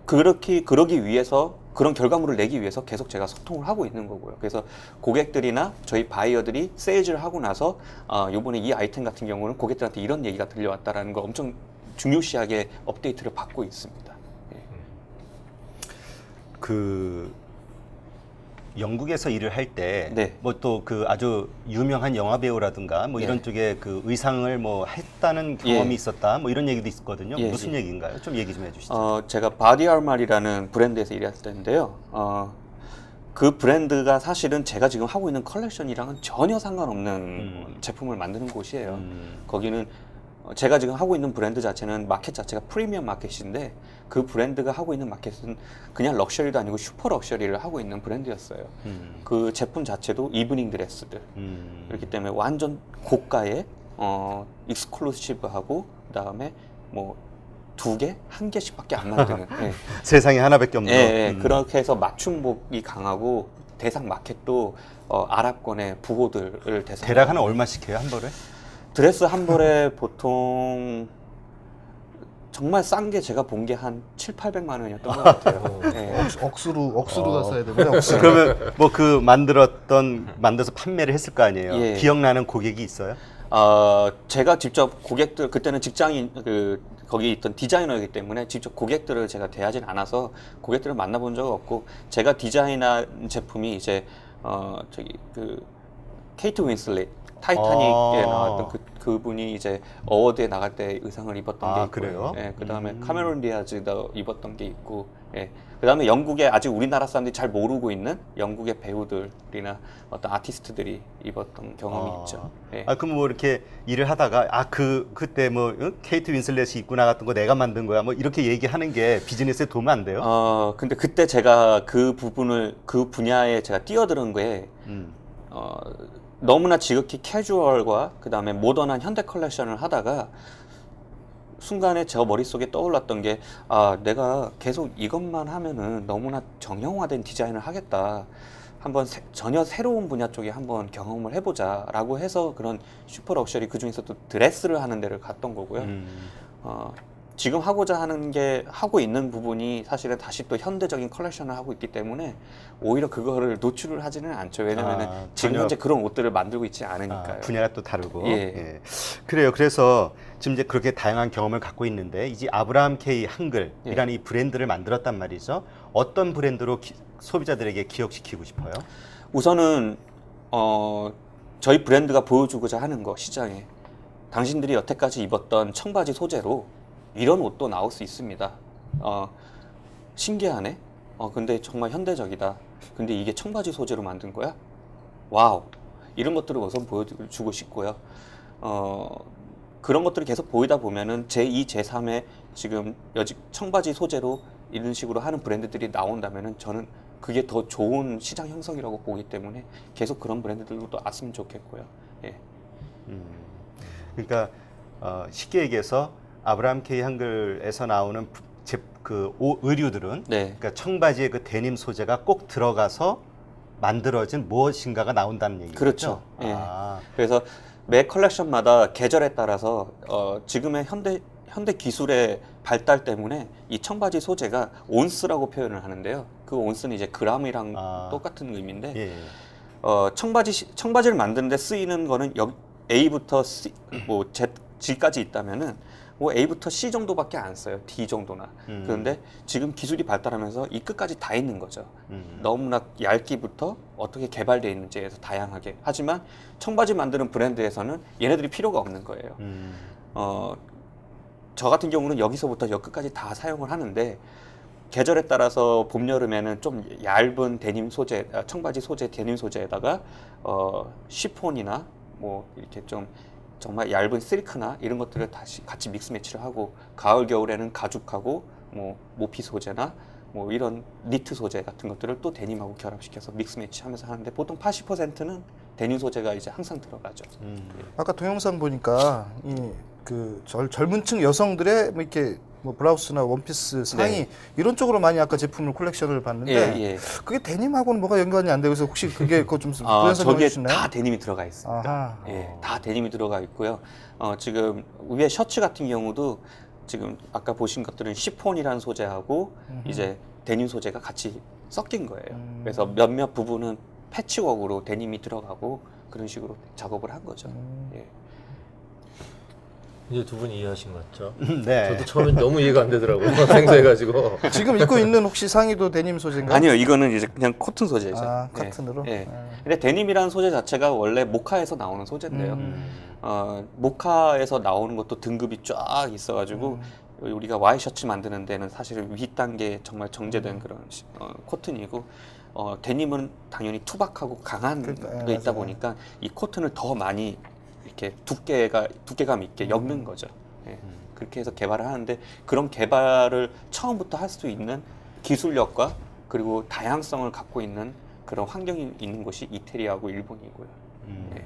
그러기 위해서, 그런 결과물을 내기 위해서 계속 제가 소통을 하고 있는 거고요. 그래서 고객들이나 저희 바이어들이 세일즈를 하고 나서 요번에 이 아이템 같은 경우는 고객들한테 이런 얘기가 들려왔다라는 거 엄청 중요시하게 업데이트를 받고 있습니다. 그 영국에서 일을 할 때 네. 뭐 또 그 아주 유명한 영화 배우라든가 뭐 이런 쪽에 그 의상을 뭐 했다는 경험이 있었다 뭐 이런 얘기도 있었거든요. 무슨 얘기인가요? 좀 얘기 좀 해주시죠. 제가 바디 아르마리라는 브랜드에서 일했었는데요. 그 브랜드가 사실은 제가 지금 하고 있는 컬렉션이랑은 전혀 상관없는 제품을 만드는 곳이에요. 거기는 제가 지금 하고 있는 브랜드 자체는 마켓 자체가 프리미엄 마켓인데, 그 브랜드가 하고 있는 마켓은 그냥 럭셔리도 아니고 슈퍼 럭셔리를 하고 있는 브랜드였어요. 그 제품 자체도 이브닝 드레스들. 그렇기 때문에 완전 고가의 익스클루시브하고, 그다음에 뭐 2개, 1개씩밖에 안 만드는 세상에 하나밖에 없는. 그렇게 해서 맞춤복이 강하고, 대상 마켓도 아랍권의 부호들을 대상. 대략 한 얼마씩 해요, 한 벌에? 드레스 한 벌에 보통 정말 싼 게 제가 본 게 한 700~800만 원이었던 것 같아요. 억수로 가서 해야 되고요. 억수로. 그러면 뭐 그 만들어서 판매를 했을 거 아니에요. 기억나는 고객이 있어요? 제가 직접 고객들, 그때는 직장인 거기 있던 디자이너이기 때문에 직접 고객들을 제가 대하진 않아서 고객들을 만나본 적은 없고, 제가 디자인한 제품이 이제 케이트 윈슬렛 타이타닉에 나왔던 그분이 이제 어워드에 나갈 때 의상을 입었던 게 있고요. 그래요? 그 다음에 카메론 디아즈도 입었던 게 있고, 그 다음에 영국에 아직 우리나라 사람들이 잘 모르고 있는 영국의 배우들이나 어떤 아티스트들이 입었던 경험이 있죠. 그럼 뭐 이렇게 일을 하다가 그때 뭐 케이트 윈슬렛이 입고 나갔던 거 내가 만든 거야 뭐 이렇게 얘기하는 게 비즈니스에 도움 안 돼요? 근데 그때 제가 그 분야에 제가 뛰어드는 거에 너무나 지극히 캐주얼과 그 다음에 모던한 현대 컬렉션을 하다가 순간에 제 머릿속에 떠올랐던 게, 내가 계속 이것만 하면은 너무나 정형화된 디자인을 하겠다. 한번 전혀 새로운 분야 쪽에 한번 경험을 해보자 라고 해서 그런 슈퍼 럭셔리, 그 중에서도 드레스를 하는 데를 갔던 거고요. 지금 하고 있는 부분이 사실은 다시 또 현대적인 컬렉션을 하고 있기 때문에 오히려 그거를 노출을 하지는 않죠. 왜냐면은 지금 현재 그런 옷들을 만들고 있지 않으니까요. 분야가 또 다르고. 그래요. 그래서 지금 이제 그렇게 다양한 경험을 갖고 있는데, 이제 아브라함 K 한글이라는 이 브랜드를 만들었단 말이죠. 어떤 브랜드로 소비자들에게 기억시키고 싶어요? 우선은 저희 브랜드가 보여주고자 하는 거, 시장에 당신들이 여태까지 입었던 청바지 소재로 이런 옷도 나올 수 있습니다. 신기하네. 근데 정말 현대적이다. 근데 이게 청바지 소재로 만든 거야? 와우. 이런 것들을 우선 보여주고 싶고요. 그런 것들이 계속 보이다 보면은 제2, 제3의 지금 여직 청바지 소재로 이런 식으로 하는 브랜드들이 나온다면은 저는 그게 더 좋은 시장 형성이라고 보기 때문에 계속 그런 브랜드들도 왔으면 좋겠고요. 예. 그러니까 쉽게 얘기해서 아브라함 K 한글에서 나오는 의류들은 네. 그러니까 청바지에 그 데님 소재가 꼭 들어가서 만들어진 무엇인가가 나온다는 얘기죠. 그렇죠. 예. 아, 그래서 매 컬렉션마다 계절에 따라서 지금의 현대 기술의 발달 때문에 이 청바지 소재가 온스라고 표현을 하는데요. 그 온스는 이제 그람이랑 똑같은 의미인데 예. 청바지를 만드는데 쓰이는 거는 A부터 C, 뭐 G까지 있다면은 뭐 A부터 C 정도밖에 안 써요. D 정도나. 그런데 지금 기술이 발달하면서 이 끝까지 다 있는 거죠. 너무나 얇기부터 어떻게 개발되어 있는지에서 다양하게. 하지만 청바지 만드는 브랜드에서는 얘네들이 필요가 없는 거예요. 저 같은 경우는 여기서부터 여 끝까지 다 사용을 하는데 계절에 따라서 봄, 여름에는 좀 얇은 데님 소재, 청바지 소재, 데님 소재에다가 시폰이나 뭐 이렇게 좀 정말 얇은 실크나 이런 것들을 다시 같이 믹스 매치를 하고 가을, 겨울에는 가죽하고 뭐 모피 소재나 뭐 이런 니트 소재 같은 것들을 또 데님하고 결합시켜서 믹스 매치하면서 하는데 보통 80%는 데님 소재가 이제 항상 들어가죠. 아까 동영상 보니까 그 젊은층 여성들의 뭐 이렇게 뭐 블라우스나 원피스 상의 네. 이런 쪽으로 많이 아까 제품을 콜렉션을 봤는데 예. 그게 데님하고는 뭐가 연관이 안 돼요. 그래서 혹시 그게 그거 좀 저게 설명해 주시나요? 다 데님이 들어가 있습니다. 아하. 예, 다 데님이 들어가 있고요. 지금 위에 셔츠 같은 경우도 지금 아까 보신 것들은 시폰이라는 소재하고 이제 데님 소재가 같이 섞인 거예요. 그래서 몇몇 부분은 패치웍으로 데님이 들어가고 그런 식으로 작업을 한 거죠. 예. 이제 두 분이 이해하신 것 같죠? 네. 저도 처음엔 너무 이해가 안 되더라고요. 생소해가지고. 지금 입고 있는 혹시 상의도 데님 소재인가요? 아니요, 이거는 이제 그냥 코튼 소재죠. 아, 예. 카튼으로? 예. 근데 데님이라는 소재 자체가 원래 모카에서 나오는 소재인데요. 모카에서 나오는 것도 등급이 쫙 있어가지고 우리가 와이셔츠 만드는 데는 사실 윗단계 정말 정제된 그런 코튼이고 데님은 당연히 투박하고 강한 그러니까, 게 있다 맞아요. 보니까 이 코튼을 더 많이 이렇게 두께감 있게 엮는 거죠. 예. 그렇게 해서 개발을 하는데 그런 개발을 처음부터 할 수 있는 기술력과 그리고 다양성을 갖고 있는 그런 환경이 있는 곳이 이태리하고 일본이고요. 예.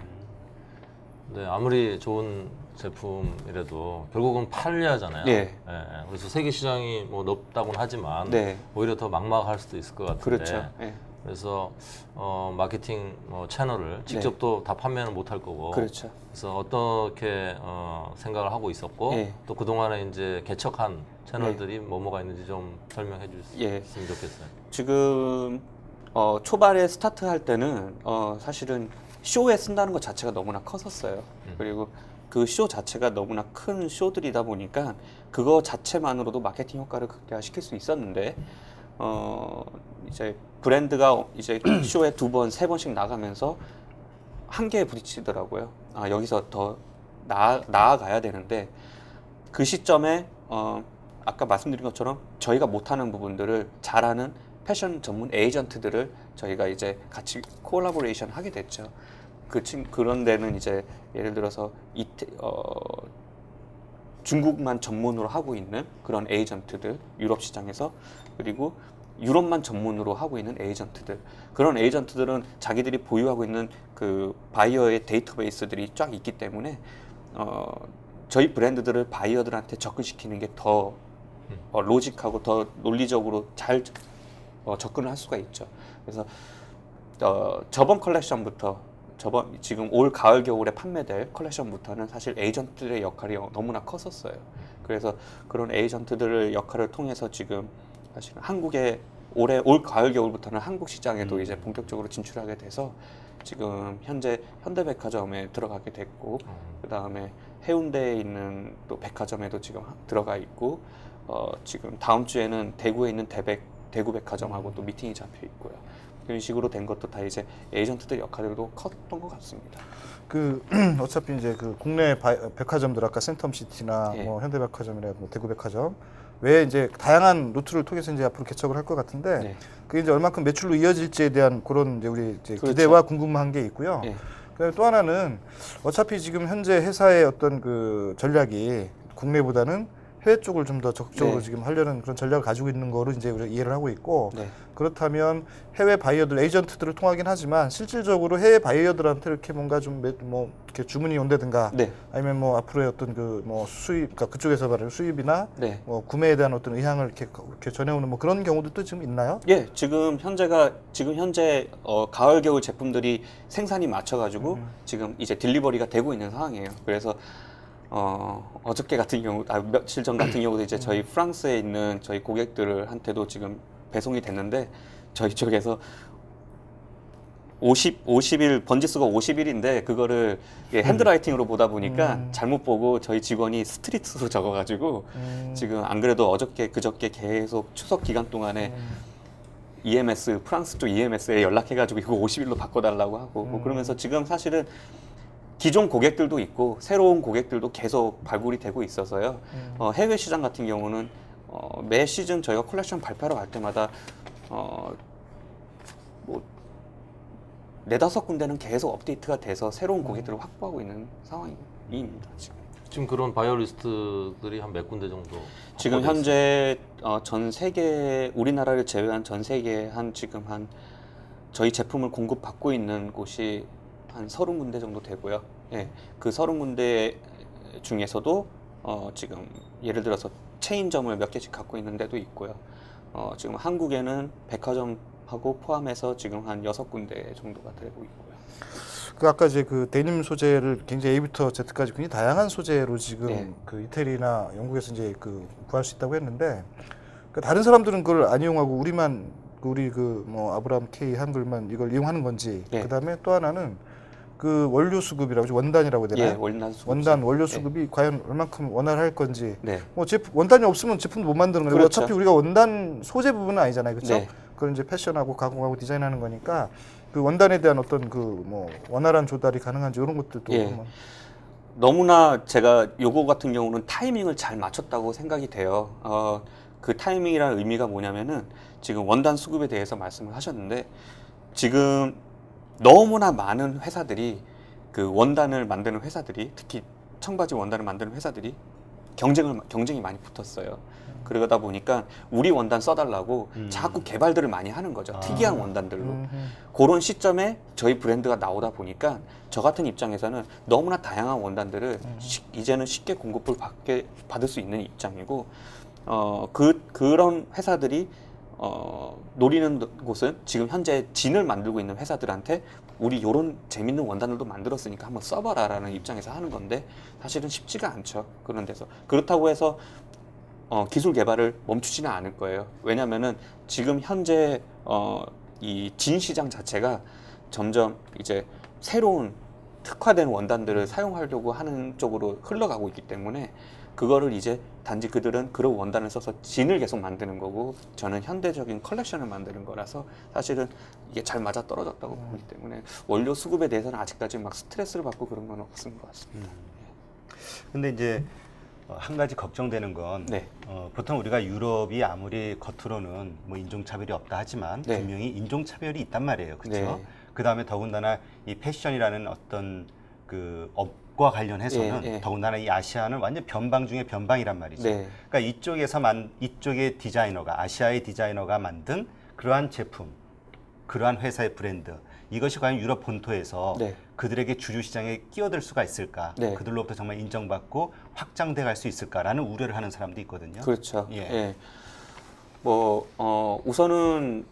네, 아무리 좋은 제품이라도 결국은 팔려야 하잖아요. 네. 그래서 세계 시장이 뭐 넓다고는 하지만 네. 오히려 더 막막할 수도 있을 것 같은데. 그렇죠. 예. 그래서 마케팅 채널을 직접 또 다 판매는 못 할 거고. 그렇죠. 그래서 어떻게 생각을 하고 있었고 예. 또 그동안에 이제 개척한 채널들이 뭐가 있는지 좀 설명해 예. 주셨으면 좋겠어요. 지금 초반에 스타트할 때는 사실은 쇼에 쓴다는 것 자체가 너무나 컸었어요. 그리고 그 쇼 자체가 너무나 큰 쇼들이다 보니까 그거 자체만으로도 마케팅 효과를 극대화시킬 수 있었는데 이제 브랜드가 이제 쇼에 2번, 3번씩 나가면서 한계에 부딪히더라고요. 여기서 더 나아가야 되는데 그 시점에 아까 말씀드린 것처럼 저희가 못하는 부분들을 잘하는 패션 전문 에이전트들을 저희가 이제 같이 콜라보레이션 하게 됐죠. 그런 데는 이제 예를 들어서 중국만 전문으로 하고 있는 그런 에이전트들, 유럽 시장에서, 그리고 유럽만 전문으로 하고 있는 에이전트들, 그런 에이전트들은 자기들이 보유하고 있는 그 바이어의 데이터베이스들이 쫙 있기 때문에 저희 브랜드들을 바이어들한테 접근시키는 게 더 로직하고 더 논리적으로 잘 접근을 할 수가 있죠. 그래서 저번 컬렉션부터 지금 올 가을 겨울에 판매될 컬렉션부터는 사실 에이전트들의 역할이 너무나 컸었어요. 그래서 그런 에이전트들의 역할을 통해서 지금 사실 한국에 올 가을 겨울부터는 한국 시장에도 이제 본격적으로 진출하게 돼서 지금 현재 현대백화점에 들어가게 됐고 그 다음에 해운대에 있는 또 백화점에도 지금 들어가 있고 지금 다음 주에는 대구에 있는 대구백화점하고 또 미팅이 잡혀 있고요. 이런 식으로 된 것도 다 이제 에이전트들 역할들도 컸던 것 같습니다. 그 어차피 이제 그 국내 백화점들 아까 센텀시티나 예. 뭐 현대백화점이나 뭐 대구백화점 외에 이제 다양한 루트를 통해서 이제 앞으로 개척을 할 것 같은데 네. 그게 이제 얼마큼 매출로 이어질지에 대한 그런 이제 우리 이제 그렇죠. 기대와 궁금한 게 있고요. 예. 그다음에 또 하나는 어차피 지금 현재 회사의 어떤 그 전략이 국내보다는 해외 쪽을 좀 더 적극적으로 네. 지금 하려는 그런 전략을 가지고 있는 거로 이제 우리가 이해를 하고 있고 네. 그렇다면 해외 바이어들 에이전트들을 통하긴 하지만 실질적으로 해외 바이어들한테 이렇게 뭔가 좀 뭐 이렇게 주문이 온다든가 네. 아니면 뭐 앞으로의 어떤 그 뭐 수입 그러니까 그쪽에서 말하는 수입이나 네. 뭐 구매에 대한 어떤 의향을 이렇게 전해오는 뭐 그런 경우도 지금 있나요? 예, 지금 현재 가을 겨울 제품들이 생산이 맞춰가지고 지금 이제 딜리버리가 되고 있는 상황이에요. 그래서 어저께 같은 경우, 며칠 전 같은 경우도 이제 저희 프랑스에 있는 저희 고객들한테도 지금 배송이 됐는데 저희 쪽에서 50일 번지수가 50일인데 그거를 핸드라이팅으로 보다 보니까 잘못 보고 저희 직원이 스트리트로 적어가지고 지금 안 그래도 어저께 그저께 계속 추석 기간 동안에 EMS 프랑스 쪽 EMS에 연락해가지고 이거 50일로 바꿔달라고 하고 뭐 그러면서 지금 사실은 기존 고객들도 있고 새로운 고객들도 계속 발굴이 되고 있어서요. 해외 시장 같은 경우는 매 시즌 저희가 컬렉션 발표하러 갈 때마다 뭐 4-5 군데는 계속 업데이트가 돼서 새로운 고객들을 확보하고 있는 상황입니다. 지금 그런 바이오리스트들이 한 몇 군데 정도? 지금 확보돼 현재 전 세계 우리나라를 제외한 전 세계에 지금 한 저희 제품을 공급받고 있는 곳이 한 30군데 정도 되고요. 예, 그 30군데 중에서도 지금 예를 들어서 체인점을 몇 개씩 갖고 있는 데도 있고요. 지금 한국에는 백화점하고 포함해서 지금 한 6군데 정도가 되고 있고요. 그 아까 이제 그 데님 소재를 굉장히 A부터 Z까지 굉장히 다양한 소재로 지금 네. 그 이태리나 영국에서 이제 그 구할 수 있다고 했는데 그 다른 사람들은 그걸 안 이용하고 우리 그 뭐 아브라함 K 한글만 이걸 이용하는 건지 네. 그다음에 또 하나는 그 원료 수급이라고 하죠. 원단이라고 해야 되나요? 원단 원료 수급이 과연 얼만큼 원활할 건지 네. 뭐 원단이 없으면 제품도 못 만드는 거예요. 그렇죠. 어차피 우리가 원단 소재 부분은 아니잖아요. 그렇죠? 네. 그걸 이제 패션하고 가공하고 디자인하는 거니까 그 원단에 대한 어떤 그 뭐 원활한 조달이 가능한지 이런 것들도 예. 한번. 너무나 제가 요거 같은 경우는 타이밍을 잘 맞췄다고 생각이 돼요. 그 타이밍이라는 의미가 뭐냐면은 지금 원단 수급에 대해서 말씀을 하셨는데 지금 너무나 많은 회사들이 그 원단을 만드는 회사들이 특히 청바지 원단을 만드는 회사들이 경쟁이 많이 붙었어요. 그러다 보니까 우리 원단 써달라고 자꾸 개발들을 많이 하는 거죠. 특이한 원단들로. 그런 시점에 저희 브랜드가 나오다 보니까 저 같은 입장에서는 너무나 다양한 원단들을 이제는 쉽게 공급을 받을 수 있는 입장이고 그런 회사들이 노리는 곳은 지금 현재 진을 만들고 있는 회사들한테 우리 요런 재밌는 원단들도 만들었으니까 한번 써봐라 라는 입장에서 하는 건데 사실은 쉽지가 않죠. 그런 데서. 그렇다고 해서 기술 개발을 멈추지는 않을 거예요. 왜냐면은 지금 현재 이 진 시장 자체가 점점 이제 새로운 특화된 원단들을 사용하려고 하는 쪽으로 흘러가고 있기 때문에 그거를 이제 단지 그들은 그런 원단을 써서 진을 계속 만드는 거고 저는 현대적인 컬렉션을 만드는 거라서 사실은 이게 잘 맞아 떨어졌다고 보기 때문에 원료 수급에 대해서는 아직까지 막 스트레스를 받고 그런 건 없는 것 같습니다. 근데 이제 한 가지 걱정되는 건 네. 보통 우리가 유럽이 아무리 겉으로는 뭐 인종차별이 없다 하지만 네. 분명히 인종차별이 있단 말이에요. 그렇죠? 네. 그다음에 더군다나 이 패션이라는 어떤 그 업과 관련해서는 예, 예. 더군다나 이 아시아는 완전 변방 중에 변방이란 말이죠. 네. 그러니까 이쪽의 디자이너가 아시아의 디자이너가 만든 그러한 제품, 그러한 회사의 브랜드 이것이 과연 유럽 본토에서 네. 그들에게 주류 시장에 끼어들 수가 있을까? 네. 그들로부터 정말 인정받고 확장돼 갈 수 있을까라는 우려를 하는 사람도 있거든요. 그렇죠. 예. 예. 뭐 우선은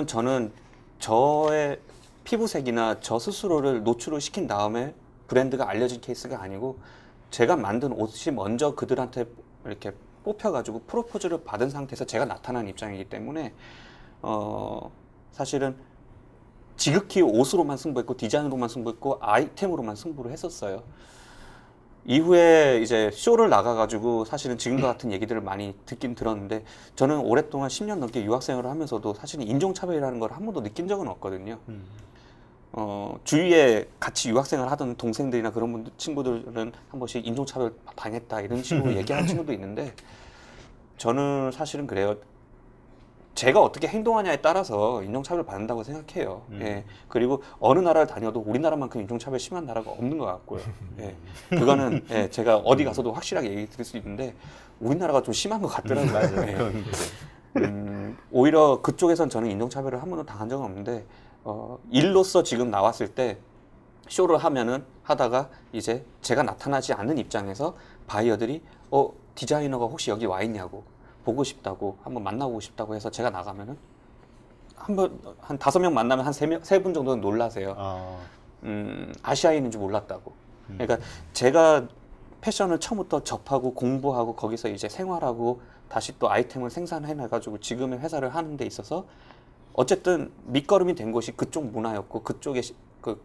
저는 저의 피부색이나 저 스스로를 노출을 시킨 다음에 브랜드가 알려진 케이스가 아니고 제가 만든 옷이 먼저 그들한테 이렇게 뽑혀가지고 프로포즈를 받은 상태에서 제가 나타난 입장이기 때문에 사실은 지극히 옷으로만 승부했고 디자인으로만 승부했고 아이템으로만 승부를 했었어요. 이후에 이제 쇼를 나가가지고 사실은 지금과 같은 얘기들을 많이 듣긴 들었는데 저는 오랫동안 10년 넘게 유학생활을 하면서도 사실은 인종차별이라는 걸 한 번도 느낀 적은 없거든요. 주위에 같이 유학생활 하던 동생들이나 그런 분들, 친구들은 한 번씩 인종차별 당했다 이런 식으로 얘기하는 친구도 있는데 저는 사실은 그래요. 제가 어떻게 행동하냐에 따라서 인종차별을 받는다고 생각해요. 예. 그리고 어느 나라를 다녀도 우리나라만큼 인종차별 심한 나라가 없는 것 같고요. 예. 그거는 예, 제가 어디 가서도 확실하게 얘기 드릴 수 있는데 우리나라가 좀 심한 것 같더라고요. 예. 오히려 그쪽에선 저는 인종차별을 한 번도 당한 적은 없는데 일로서 지금 나왔을 때 쇼를 하다가 이제 제가 나타나지 않는 입장에서 바이어들이 디자이너가 혹시 여기 와 있냐고 보고 싶다고 한번 만나보고 싶다고 해서 제가 나가면은 한 5명 만나면 한 3분 정도는 놀라세요. 아시아인인 줄 몰랐다고. 그러니까 제가 패션을 처음부터 접하고 공부하고 거기서 이제 생활하고 다시 또 아이템을 생산해내가지고 지금의 회사를 하는 데 있어서 어쨌든 밑거름이 된 곳이 그쪽 문화였고 그쪽의 그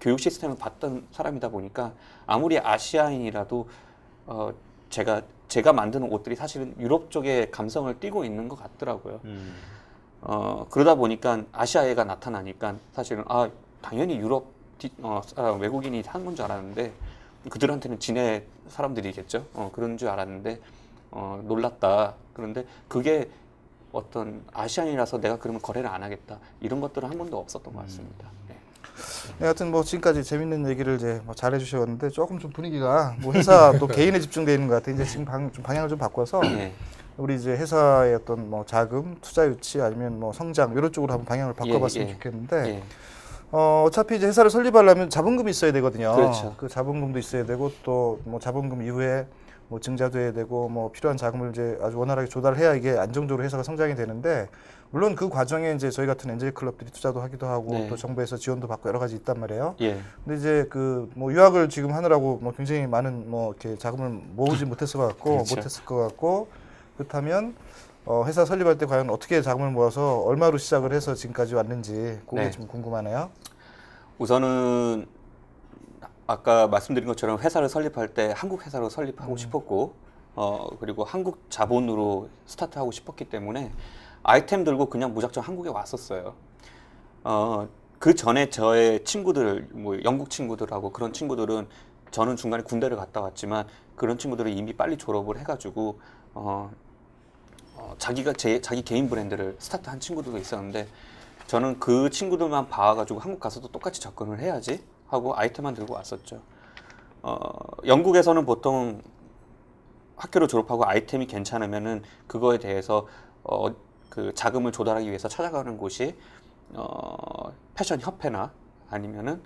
교육 시스템을 봤던 사람이다 보니까 아무리 아시아인이라도 제가 만드는 옷들이 사실은 유럽 쪽의 감성을 띠고 있는 것 같더라고요. 그러다 보니까 아시아애가 나타나니까 사실은 당연히 유럽 외국인이 한 건 줄 알았는데 그들한테는 진해 사람들이겠죠. 그런 줄 알았는데 놀랐다. 그런데 그게 어떤 아시안이라서 내가 그러면 거래를 안 하겠다 이런 것들은 한 번도 없었던 것 같습니다. 네, 하여튼 뭐 지금까지 재밌는 얘기를 이제 뭐 잘해 주셨는데 조금 좀 분위기가 뭐 회사 또 개인에 집중되어 있는 것 같아요. 이제 지금 좀 방향을 좀 바꿔서 네. 우리 이제 회사의 어떤 뭐 자금, 투자 유치 아니면 뭐 성장 이런 쪽으로 한번 방향을 바꿔봤으면 좋겠는데 예. 어차피 이제 회사를 설립하려면 자본금이 있어야 되거든요. 그렇죠. 그 자본금도 있어야 되고 또 뭐 자본금 이후에 뭐 증자도 해야 되고 뭐 필요한 자금을 이제 아주 원활하게 조달해야 이게 안정적으로 회사가 성장이 되는데 물론 그 과정에 이제 저희 같은 엔젤 클럽들이 투자도 하기도 하고 네. 또 정부에서 지원도 받고 여러 가지 있단 말이에요. 예. 근데 이제 그 뭐 유학을 지금 하느라고 뭐 굉장히 많은 뭐 이렇게 자금을 모으지 못했을 것 같고 그렇죠. 못했을 것 같고 그렇다면 회사 설립할 때 과연 어떻게 자금을 모아서 얼마로 시작을 해서 지금까지 왔는지 그게 네. 좀 궁금하네요. 우선은 아까 말씀드린 것처럼 회사를 설립할 때 한국 회사로 설립하고 싶었고 그리고 한국 자본으로 스타트하고 싶었기 때문에 아이템 들고 그냥 무작정 한국에 왔었어요. 그 전에 저의 친구들, 뭐 영국 친구들하고 그런 친구들은 저는 중간에 군대를 갔다 왔지만 그런 친구들은 이미 빨리 졸업을 해가지고 자기 개인 브랜드를 스타트한 친구들도 있었는데 저는 그 친구들만 봐가지고 한국 가서도 똑같이 접근을 해야지 하고 아이템만 들고 왔었죠. 영국에서는 보통 학교를 졸업하고 아이템이 괜찮으면은 그거에 대해서 그 자금을 조달하기 위해서 찾아가는 곳이 패션 협회나 아니면은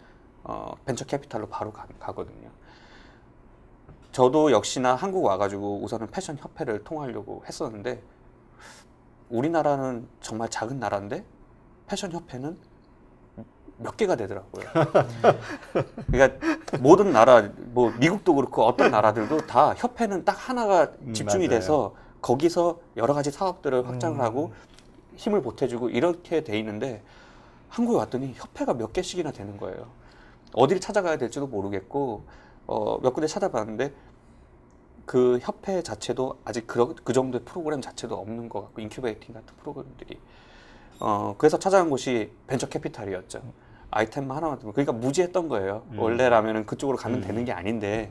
벤처 캐피탈로 바로 가거든요. 저도 역시나 한국 와가지고 우선은 패션 협회를 통하려고 했었는데 우리나라는 정말 작은 나라인데 패션 협회는 몇 개가 되더라고요. 그러니까 모든 나라, 뭐 미국도 그렇고 어떤 나라들도 다 협회는 딱 하나가 집중이 맞아요. 돼서 거기서 여러 가지 사업들을 확장을 하고 힘을 보태주고 이렇게 돼 있는데 한국에 왔더니 협회가 몇 개씩이나 되는 거예요. 어디를 찾아가야 될지도 모르겠고 몇 군데 찾아봤는데 그 협회 자체도 아직 그 정도의 프로그램 자체도 없는 것 같고 인큐베이팅 같은 프로그램들이 그래서 찾아간 곳이 벤처 캐피탈이었죠. 아이템만 하나만 들면 그러니까 무지했던 거예요. 원래라면은 그쪽으로 가면 되는 게 아닌데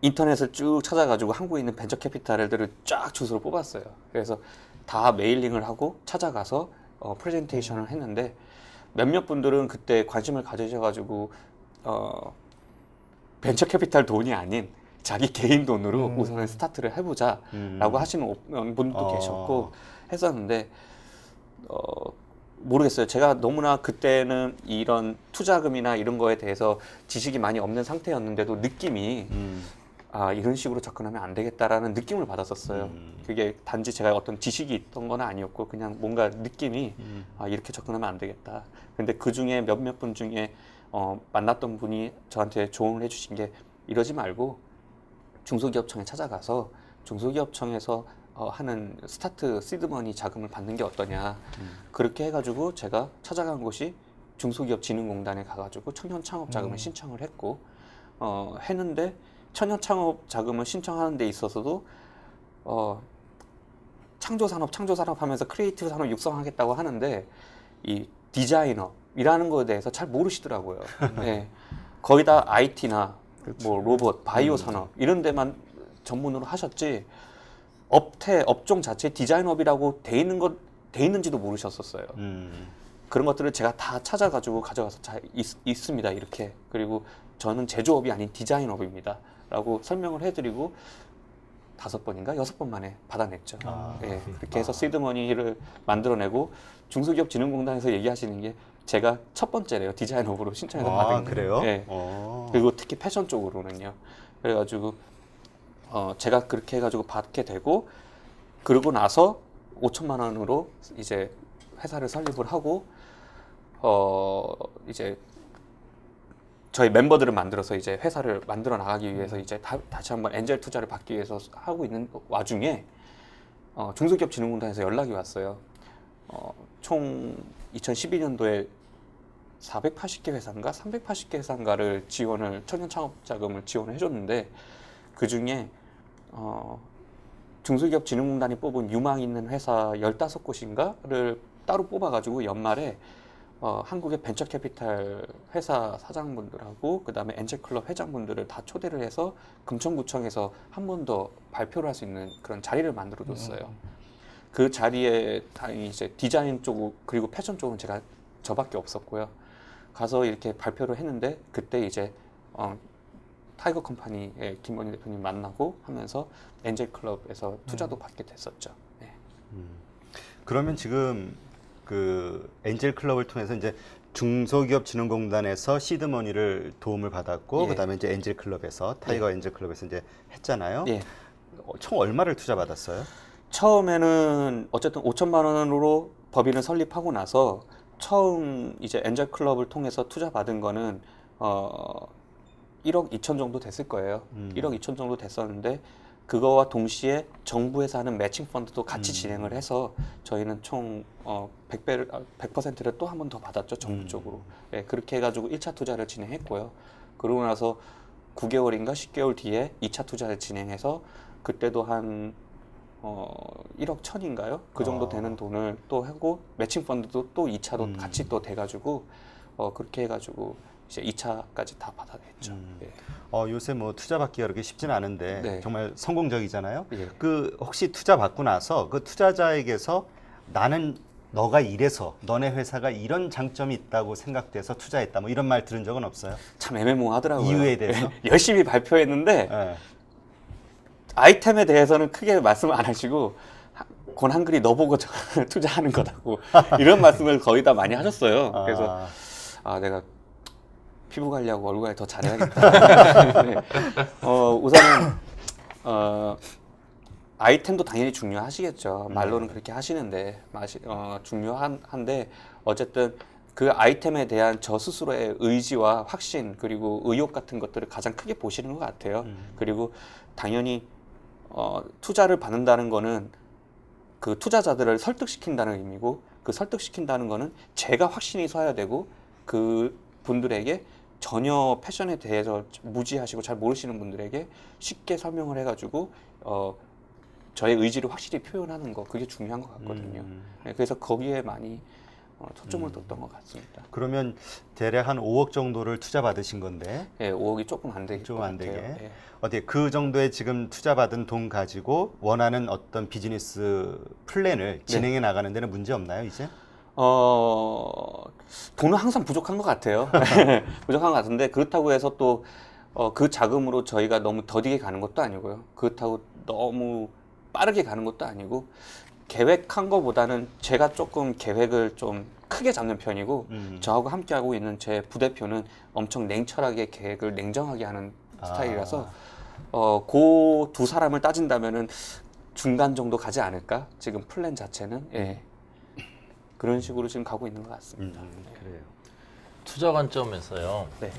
인터넷을 쭉 찾아가지고 한국에 있는 벤처 캐피탈들을 쫙 주소를 뽑았어요. 그래서 다 메일링을 하고 찾아가서 프레젠테이션을 했는데 몇몇 분들은 그때 관심을 가지셔가지고 벤처 캐피탈 돈이 아닌 자기 개인 돈으로 우선은 스타트를 해보자라고 하시는 분도 계셨고 했었는데 모르겠어요. 제가 너무나 그때는 이런 투자금이나 이런 거에 대해서 지식이 많이 없는 상태였는데도 느낌이 이런 식으로 접근하면 안 되겠다라는 느낌을 받았었어요. 그게 단지 제가 어떤 지식이 있던 건 아니었고 그냥 뭔가 느낌이 이렇게 접근하면 안 되겠다. 근데 그 중에 몇몇 분 중에 만났던 분이 저한테 조언을 해주신 게 이러지 말고 중소기업청에 찾아가서 중소기업청에서 하는 스타트 시드머니 자금을 받는 게 어떠냐. 그렇게 해가지고 제가 찾아간 곳이 중소기업진흥공단에 가가지고 청년 창업 자금을 신청을 했고 했는데 청년 창업 자금을 신청하는 데 있어서도 창조 산업 하면서 크리에이티브 산업 육성하겠다고 하는데 이 디자이너이라는 거에 대해서 잘 모르시더라고요. 네. 거의 다 IT나 뭐 로봇, 바이오 산업 이런 데만 전문으로 하셨지 업종 자체 디자인업이라고 돼 있는지도 모르셨었어요. 그런 것들을 제가 다 찾아가지고 가져가서 잘 있습니다. 이렇게. 그리고 저는 제조업이 아닌 디자인업입니다.라고 설명을 해드리고 5번인가 6번 만에 받아냈죠. 예, 그렇게 해서 시드머니를 만들어내고 중소기업진흥공단에서 얘기하시는 게 제가 첫 번째래요. 디자인업으로 신청해서 받은 게. 그래요? 예. 그리고 특히 패션 쪽으로는요. 그래가지고 제가 그렇게 해가지고 받게 되고 그러고 나서 5천만 원으로 이제 회사를 설립을 하고 이제 저희 멤버들을 만들어서 이제 회사를 만들어 나가기 위해서 이제 다시 한번 엔젤 투자를 받기 위해서 하고 있는 와중에 중소기업진흥공단에서 연락이 왔어요. 총 2012년도에 480개 회사인가 380개 회사인가를 청년 창업 자금을 지원을 해줬는데 그 중에 중소기업진흥공단이 뽑은 유망 있는 회사 15곳인가를 따로 뽑아가지고 연말에 한국의 벤처캐피탈 회사 사장분들하고 그 다음에 엔젤클럽 회장분들을 다 초대를 해서 금천구청에서 한 번 더 발표를 할 수 있는 그런 자리를 만들어줬어요. 그 자리에 다행히 이제 디자인 쪽 그리고 패션 쪽은 저밖에 없었고요. 가서 이렇게 발표를 했는데 그때 이제 타이거 컴퍼니의 김건희 대표님 만나고 하면서 엔젤클럽에서 투자도 받게 됐었죠. 네. 그러면 지금 그 엔젤 클럽을 통해서 이제 중소기업진흥공단에서 시드머니를 도움을 받았고 예. 그다음에 이제 엔젤 클럽에서 타이거 엔젤 클럽에서 이제 했잖아요. 예. 총 얼마를 투자 받았어요? 처음에는 어쨌든 5천만 원으로 법인을 설립하고 나서 처음 이제 엔젤 클럽을 통해서 투자 받은 거는 1억 2천 정도 됐을 거예요. 1억 2천 정도 됐었는데 그거와 동시에 정부에서 하는 매칭 펀드도 같이 진행을 해서 저희는 총 100%를 또 한 번 더 받았죠. 정부 쪽으로. 예, 그렇게 해가지고 1차 투자를 진행했고요. 그러고 나서 9개월인가 10개월 뒤에 2차 투자를 진행해서 그때도 한 1억 천인가요? 그 정도 되는 돈을 또 하고 매칭 펀드도 또 2차도 같이 또 돼가지고 그렇게 해가지고 이제 2차까지 다 받아냈죠. 예. 요새 뭐 투자 받기가 그렇게 쉽지는 않은데 네. 정말 성공적이잖아요. 예. 그 혹시 투자 받고 나서 그 투자자에게서 나는 너가 이래서 너네 회사가 이런 장점이 있다고 생각돼서 투자했다 뭐 이런 말 들은 적은 없어요? 참 애매모호하더라고요. 이유에 대해서? 열심히 발표했는데 네. 아이템에 대해서는 크게 말씀을 안 하시고 권 한글이 너보고 투자하는 거다고 이런 말씀을 거의 다 많이 하셨어요. 그래서 내가 피부 관리하고 얼굴 관리 더 잘해야겠다. 네. 우선은 아이템도 당연히 중요하시겠죠. 말로는 그렇게 하시는데 중요한데 어쨌든 그 아이템에 대한 저 스스로의 의지와 확신 그리고 의욕 같은 것들을 가장 크게 보시는 것 같아요. 그리고 당연히 투자를 받는다는 거는 그 투자자들을 설득시킨다는 의미고 그 설득시킨다는 거는 제가 확신이 서야 되고 그 분들에게 전혀 패션에 대해서 무지하시고 잘 모르시는 분들에게 쉽게 설명을 해가지고 저의 의지를 확실히 표현하는 거 그게 중요한 것 같거든요. 네, 그래서 거기에 많이 초점을 뒀던 것 같습니다. 그러면 대략 한 5억 정도를 투자 받으신 건데 예, 5억이 조금 안 되게 조금 안 되게 예. 어떻게 그 정도의 지금 투자 받은 돈 가지고 원하는 어떤 비즈니스 플랜을 진행해 나가는 데는 문제 없나요 이제? 돈은 항상 부족한 것 같아요. 부족한 것 같은데 그렇다고 해서 또 그 자금으로 저희가 너무 더디게 가는 것도 아니고요. 그렇다고 너무 빠르게 가는 것도 아니고 계획한 것보다는 제가 조금 계획을 좀 크게 잡는 편이고 저하고 함께 하고 있는 제 부대표는 엄청 냉철하게 계획을 냉정하게 하는 스타일이라서 그 두 사람을 따진다면은 중간 정도 가지 않을까? 지금 플랜 자체는 예. 그런 식으로 지금 가고 있는 것 같습니다. 그래요. 투자 관점에서요. 네.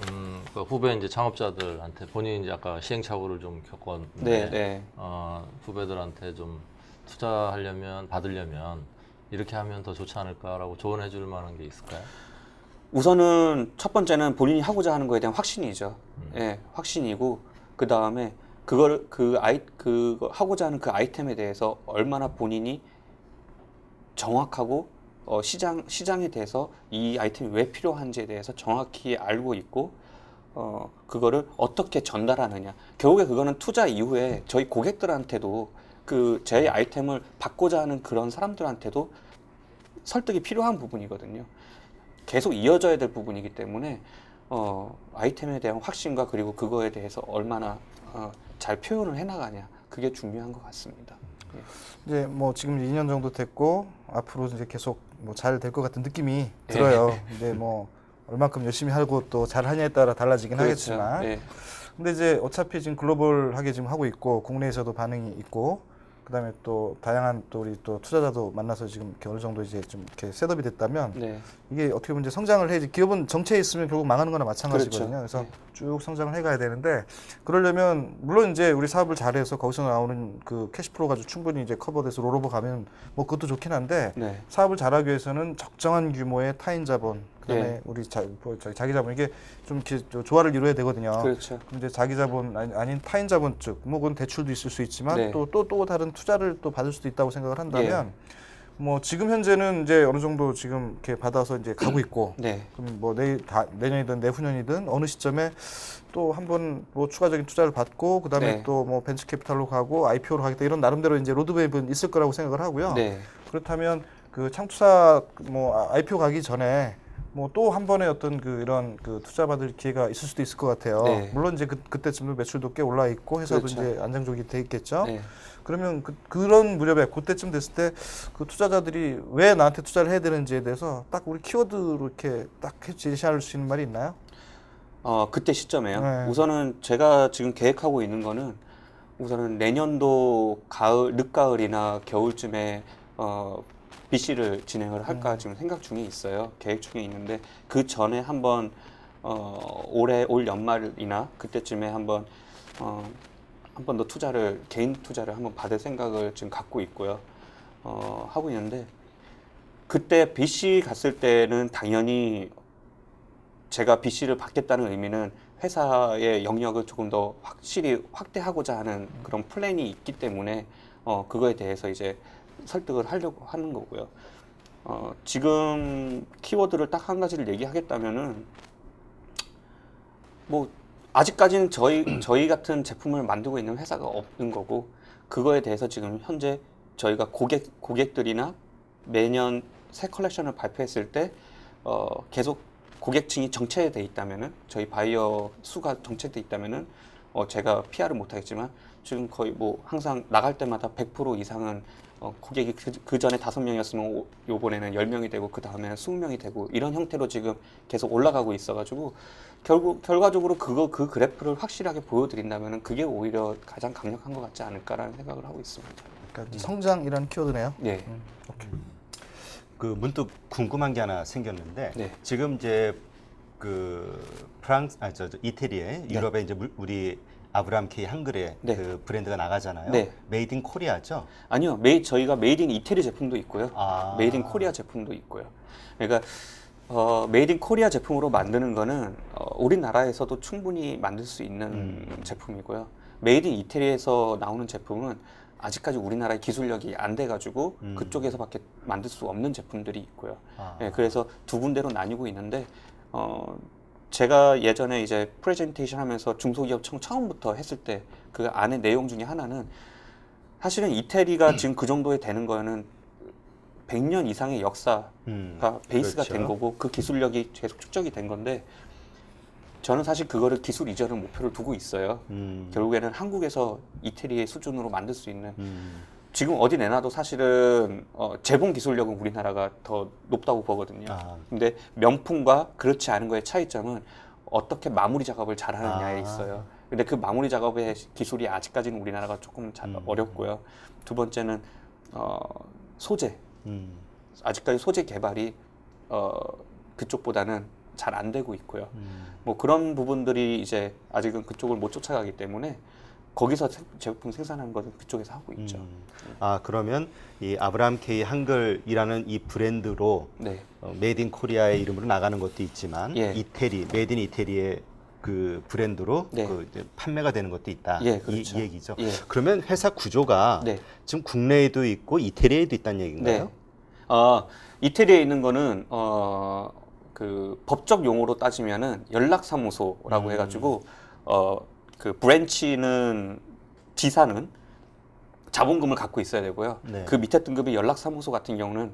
그 후배 이제 창업자들한테 본인이 이제 아까 시행착오를 좀 겪었는데 네, 네. 후배들한테 좀 투자하려면 받으려면 이렇게 하면 더 좋지 않을까라고 조언해 줄 만한 게 있을까요? 우선은 첫 번째는 본인이 하고자 하는 거에 대한 확신이죠. 예, 확신이고 그 다음에 그거 하고자 하는 그 아이템에 대해서 얼마나 본인이 정확하고 시장에 대해서 이 아이템이 왜 필요한지에 대해서 정확히 알고 있고 그거를 어떻게 전달하느냐. 결국에 그거는 투자 이후에 저희 고객들한테도 그 제 아이템을 받고자 하는 그런 사람들한테도 설득이 필요한 부분이거든요. 계속 이어져야 될 부분이기 때문에 아이템에 대한 확신과 그리고 그거에 대해서 얼마나 잘 표현을 해나가냐. 그게 중요한 것 같습니다. 예. 이제 뭐 지금 2년 정도 됐고 앞으로 이제 계속 뭐 잘 될 것 같은 느낌이 들어요. 근데 뭐 얼만큼 열심히 하고 또 잘 하냐에 따라 달라지긴 그렇죠. 하겠지만. 예. 근데 이제 어차피 지금 글로벌하게 지금 하고 있고 국내에서도 반응이 있고 그다음에 또 다양한 또 우리 또 투자자도 만나서 지금 이렇게 어느 정도 이제 좀 이렇게 셋업이 됐다면 네. 이게 어떻게 보면 이제 성장을 해야지. 기업은 정체에 있으면 결국 망하는 거나 마찬가지거든요. 그렇죠. 그래서 네. 쭉 성장을 해가야 되는데 그러려면 물론 이제 우리 사업을 잘해서 거기서 나오는 그 캐시플로우 가지고 충분히 이제 커버돼서 롤오버 가면 뭐 그것도 좋긴 한데 네. 사업을 잘하기 위해서는 적정한 규모의 타인 자본 그다음에 네. 우리 자기 자본 이게 좀 이렇게 조화를 이루어야 되거든요. 그렇죠. 그럼 이제 자기 자본 아닌 타인 자본 쪽, 뭐 그건 대출도 있을 수 있지만 네. 또 다른 투자를 또 받을 수도 있다고 생각을 한다면 뭐 지금 현재는 이제 어느 정도 지금 이렇게 받아서 이제 가고 있고 네. 그럼 뭐 내년이든 내후년이든 어느 시점에 또 한번 뭐 추가적인 투자를 받고 그다음에 네. 또 뭐 벤처 캐피탈로 가고 IPO로 하겠다 이런 나름대로 이제 로드맵은 있을 거라고 생각을 하고요. 네. 그렇다면 그 창투사 뭐 IPO 가기 전에 뭐 또 한 번의 어떤 그 이런 그 투자 받을 기회가 있을 수도 있을 것 같아요. 네. 물론 이제 그때쯤도 매출도 꽤 올라 있고 회사도 그렇죠. 이제 안정적이 돼 있겠죠. 네. 그러면 그런 무렵에 그때쯤 됐을 때 그 투자자들이 왜 나한테 투자를 해야 되는지에 대해서 딱 우리 키워드로 이렇게 딱 제시할 수 있는 말이 있나요? 그때 시점에요. 네. 우선은 제가 지금 계획하고 있는 거는 우선은 내년도 늦가을이나 겨울쯤에 BC를 진행을 할까 지금 생각 중에 있어요. 계획 중에 있는데 그 전에 한번 올 연말이나 그때쯤에 한번 한 번 더 개인 투자를 한번 받을 생각을 지금 갖고 있고요. 하고 있는데 그때 BC 갔을 때는 당연히 제가 BC를 받겠다는 의미는 회사의 영역을 조금 더 확실히 확대하고자 하는 그런 플랜이 있기 때문에 그거에 대해서 이제 설득을 하려고 하는 거고요. 지금 키워드를 딱 한 가지를 얘기하겠다면은 뭐 아직까지는 저희 같은 제품을 만들고 있는 회사가 없는 거고 그거에 대해서 지금 현재 저희가 고객들이나 매년 새 컬렉션을 발표했을 때 계속 고객층이 정체돼 있다면은 저희 바이어 수가 정체돼 있다면은 제가 PR을 못 하겠지만 지금 거의 뭐 항상 나갈 때마다 100% 이상은 고객이 그 전에 5명이었으면 요번에는 10명이 되고 그 다음에는 20명이 되고 이런 형태로 지금 계속 올라가고 있어가지고 결과적으로 그 그래프를 확실하게 보여드린다면은 그게 오히려 가장 강력한 것 같지 않을까라는 생각을 하고 있습니다. 그러니까 성장이라는 키워드네요. 네. 오케이. 그 문득 궁금한 게 하나 생겼는데 네. 지금 이제 그 이태리에 유럽에 이제 우리 아브라함 K 한글의 네. 그 브랜드가 나가잖아요. 네. 메이드 인 코리아죠. 아니요, 저희가 메이드 인 이태리 제품도 있고요. 메이드 인 코리아 제품도 있고요. 그러니까 메이드 인 코리아 제품으로 만드는 거는 우리나라에서도 충분히 만들 수 있는 제품이고요. 메이드 인 이태리에서 나오는 제품은 아직까지 우리나라의 기술력이 안 돼가지고 그쪽에서밖에 만들 수 없는 제품들이 있고요. 예, 그래서 두 군데로 나뉘고 있는데 제가 예전에 이제 프레젠테이션 하면서 중소기업 처음부터 했을 때 그 안에 내용 중에 하나는 사실은 이태리가 지금 그 정도에 되는 거는 100년 이상의 역사가 베이스가 그렇죠. 된 거고 그 기술력이 계속 축적이 된 건데 저는 사실 그거를 기술 이전을 목표를 두고 있어요. 결국에는 한국에서 이태리의 수준으로 만들 수 있는 지금 어디 내놔도 사실은 재봉 기술력은 우리나라가 더 높다고 보거든요. 근데 명품과 그렇지 않은 거의 차이점은 어떻게 마무리 작업을 잘하느냐에 있어요. 근데 그 마무리 작업의 기술이 아직까지는 우리나라가 조금 어렵고요. 두 번째는 소재. 아직까지 소재 개발이 그쪽보다는 잘 안 되고 있고요. 뭐 그런 부분들이 이제 아직은 그쪽을 못 쫓아가기 때문에 거기서 제품 생산하는 것은 그쪽에서 하고 있죠. 아, 그러면 이 아브라함 K 한글이라는 이 브랜드로 네. 메이드 인 코리아의 이름으로 나가는 것도 있지만 예. 이태리, 메이드 인 이태리의 그 브랜드로 네. 그 이제 판매가 되는 것도 있다. 예, 그렇죠. 이 얘기죠. 예. 그러면 회사 구조가 네. 지금 국내에도 있고 이태리에도 있다는 얘기인가요? 이태리에 있는 거는 그 법적 용어로 따지면은 연락사무소라고 해가지고 그 브랜치는 지사는 자본금을 갖고 있어야 되고요. 네. 그 밑에 등급의 연락사무소 같은 경우는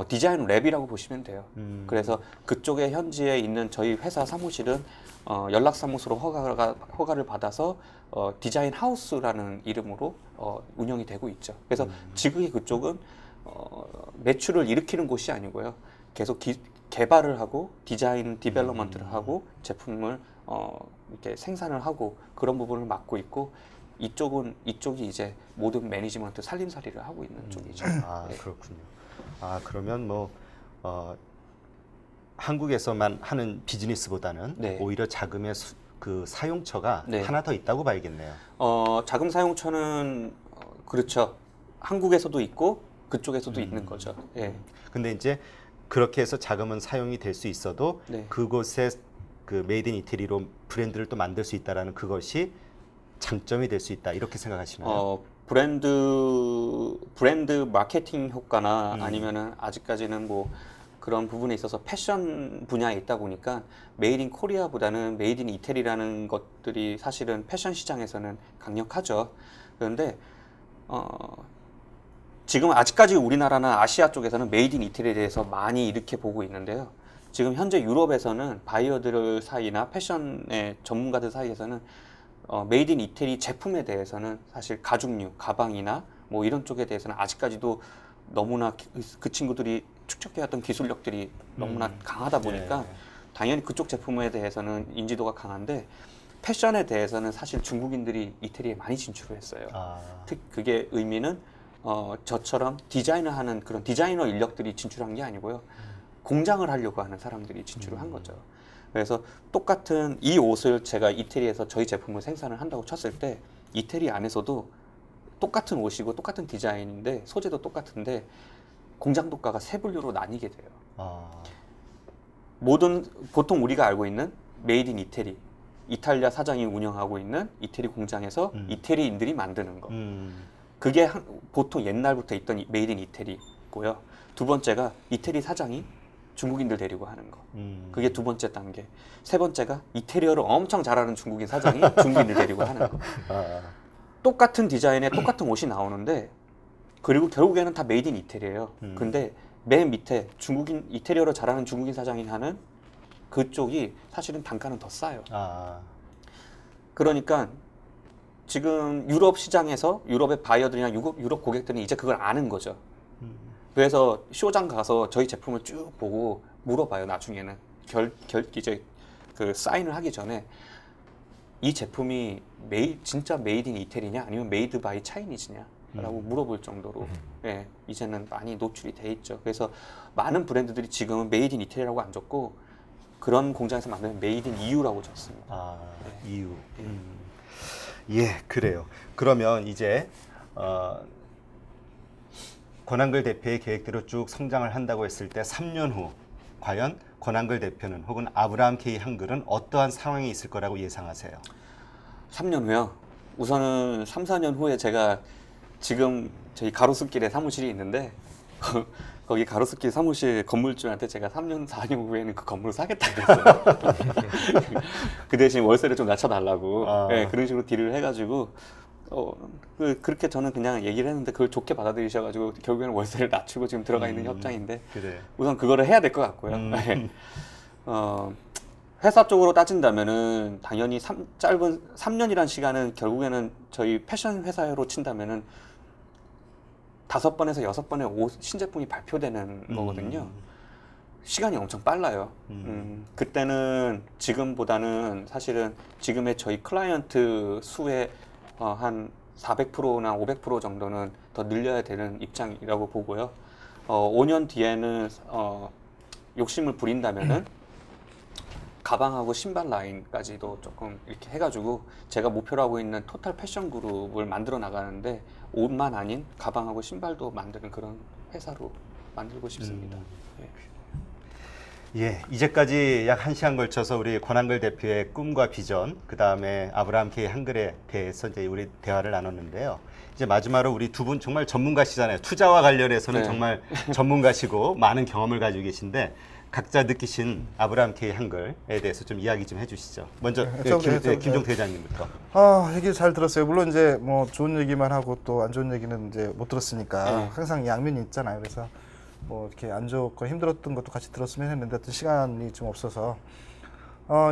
디자인 랩이라고 보시면 돼요. 그래서 그쪽에 현지에 있는 저희 회사 사무실은 연락사무소로 허가를 받아서 디자인 하우스라는 이름으로 운영이 되고 있죠. 그래서 지금의 그쪽은 매출을 일으키는 곳이 아니고요. 계속 개발을 하고 디자인 디벨롭먼트를 하고 제품을 이렇게 생산을 하고 그런 부분을 맡고 있고 이쪽이 이제 모든 매니지먼트 살림살이를 하고 있는 쪽이죠. 아, 네. 그렇군요. 아, 그러면 뭐 한국에서만 하는 비즈니스보다는 네. 오히려 자금의 그 사용처가 네. 하나 더 있다고 봐야겠네요. 자금 사용처는 그렇죠. 한국에서도 있고 그쪽에서도 있는 거죠. 예. 근데 이제 그렇게 해서 자금은 사용이 될 수 있어도 네. 그곳에 그 메이드 인 이태리로 브랜드를 또 만들 수 있다라는 그것이 장점이 될 수 있다 이렇게 생각하시나요? 브랜드 마케팅 효과나 아니면은 아직까지는 뭐 그런 부분에 있어서 패션 분야에 있다 보니까 메이드 인 코리아보다는 메이드 인 이태리라는 것들이 사실은 패션 시장에서는 강력하죠. 그런데 지금 아직까지 우리나라나 아시아 쪽에서는 메이드 인 이태리에 대해서 많이 이렇게 보고 있는데요. 지금 현재 유럽에서는 바이어들 사이나 패션의 전문가들 사이에서는 메이드 인 이태리 제품에 대해서는 사실 가죽류, 가방이나 뭐 이런 쪽에 대해서는 아직까지도 너무나 그 친구들이 축적해왔던 기술력들이 너무나 강하다 보니까 당연히 그쪽 제품에 대해서는 인지도가 강한데 패션에 대해서는 사실 중국인들이 이태리에 많이 진출을 했어요. 그게 의미는 저처럼 디자인을 하는 그런 디자이너 인력들이 진출한 게 아니고요. 공장을 하려고 하는 사람들이 진출을 한 거죠. 그래서 똑같은 이 옷을 제가 이태리에서 저희 제품을 생산을 한다고 쳤을 때 이태리 안에서도 똑같은 옷이고 똑같은 디자인인데 소재도 똑같은데 공장 독가가 세 분류로 나뉘게 돼요. 보통 우리가 알고 있는 메이드 인 이태리, 이탈리아 사장이 운영하고 있는 이태리 공장에서 이태리인들이 만드는 거. 그게 보통 옛날부터 있던 메이드 인 이태리고요. 두 번째가 이태리 사장이 중국인들 데리고 하는 거. 그게 두 번째 단계. 세 번째가 이태리어를 엄청 잘하는 중국인 사장이 중국인들 데리고 하는 거. 똑같은 디자인에 똑같은 옷이 나오는데 그리고 결국에는 다 메이드 인 이태리예요. 근데 맨 밑에 이태리어를 잘하는 중국인 사장이 하는 그쪽이 사실은 단가는 더 싸요. 그러니까 지금 유럽 시장에서 유럽의 바이어들이나 유럽 고객들은 이제 그걸 아는 거죠. 그래서 쇼장 가서 저희 제품을 쭉 보고 물어봐요. 나중에는 이제 그 사인을 하기 전에 이 제품이 진짜 메이드 인 이태리냐 아니면 메이드 바이 차이니즈냐라고 물어볼 정도로 예, 이제는 많이 노출이 돼 있죠. 그래서 많은 브랜드들이 지금은 메이드 인 이태리라고 안 적고 그런 공장에서 만드는 메이드 인 EU라고 적습니다. EU. 예, 그래요. 그러면 이제 권한글 대표의 계획대로 쭉 성장을 한다고 했을 때 3년 후 과연 권한글 대표는 혹은 아브라함 K 한글은 어떠한 상황이 있을 거라고 예상하세요? 3년 후요? 우선은 3, 4년 후에 제가 지금 저희 가로수길에 사무실이 있는데 거기 가로수길 사무실 건물주한테 제가 3년, 4년 후에는 그 건물을 사겠다 그랬어요. 그 대신 월세를 좀 낮춰달라고 네, 그런 식으로 딜을 해가지고 그렇게 저는 그냥 얘기를 했는데 그걸 좋게 받아들이셔가지고 결국에는 월세를 낮추고 지금 들어가 있는 협상인데 그래. 우선 그거를 해야 될 것 같고요. 네. 회사 쪽으로 따진다면은 당연히 짧은 3년이란 시간은 결국에는 저희 패션 회사로 친다면은 5번에서 6번의 옷 신제품이 발표되는 거거든요. 시간이 엄청 빨라요. 그때는 지금보다는 사실은 지금의 저희 클라이언트 수의 한 400%나 500% 정도는 더 늘려야 되는 입장이라고 보고요. 5년 뒤에는 욕심을 부린다면은 가방하고 신발 라인까지도 조금 이렇게 해가지고 제가 목표로 하고 있는 토탈 패션 그룹을 만들어 나가는데 옷만 아닌 가방하고 신발도 만드는 그런 회사로 만들고 싶습니다. 예. 예, 이제까지 약 1시간 걸쳐서 우리 권한글 대표의 꿈과 비전, 그 다음에 아브라함 K 한글에 대해서 이제 우리 대화를 나눴는데요. 이제 마지막으로 우리 두 분 정말 전문가시잖아요. 투자와 관련해서는 네. 정말 전문가시고 많은 경험을 가지고 계신데 각자 느끼신 아브라함 K 한글에 대해서 좀 이야기 좀 해주시죠. 먼저 김종태 회장님부터. 얘기 잘 들었어요. 물론 이제 뭐 좋은 얘기만 하고 또 안 좋은 얘기는 이제 못 들었으니까 네. 항상 양면이 있잖아요. 그래서 뭐 이렇게 안 좋고 힘들었던 것도 같이 들었으면 했는데 어떤 시간이 좀 없어서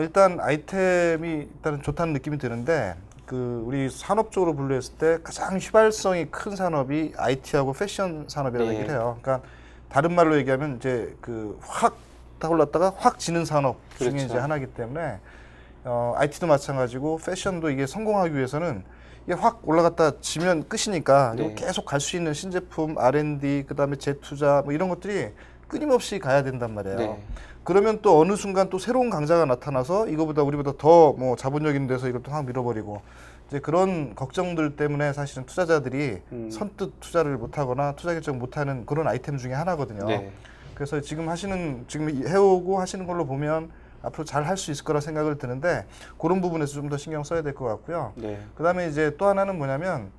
일단 아이템이 일단은 좋다는 느낌이 드는데 그 우리 산업 쪽으로 분류했을 때 가장 휘발성이 큰 산업이 IT하고 패션 산업이라고 네. 얘기를 해요. 그러니까 다른 말로 얘기하면 이제 그 확 타올랐다가 확 지는 산업 중에 그렇죠. 이제 하나이기 때문에 IT도 마찬가지고 패션도 이게 성공하기 위해서는 이게 확 올라갔다 지면 끝이니까 네. 이거 계속 갈 수 있는 신제품, R&D, 그다음에 재투자 뭐 이런 것들이 끊임없이 가야 된단 말이에요. 네. 그러면 또 어느 순간 또 새로운 강자가 나타나서 이거보다 우리보다 더 뭐 자본력 있는 데서 이걸 또 확 밀어버리고 이제 그런 걱정들 때문에 사실은 투자자들이 선뜻 투자를 못하거나 투자 결정 못하는 그런 아이템 중에 하나거든요. 네. 그래서 지금 해오고 하시는 걸로 보면 앞으로 잘 할 수 있을 거라 생각을 드는데 그런 부분에서 좀 더 신경 써야 될 것 같고요. 네. 그다음에 이제 또 하나는 뭐냐면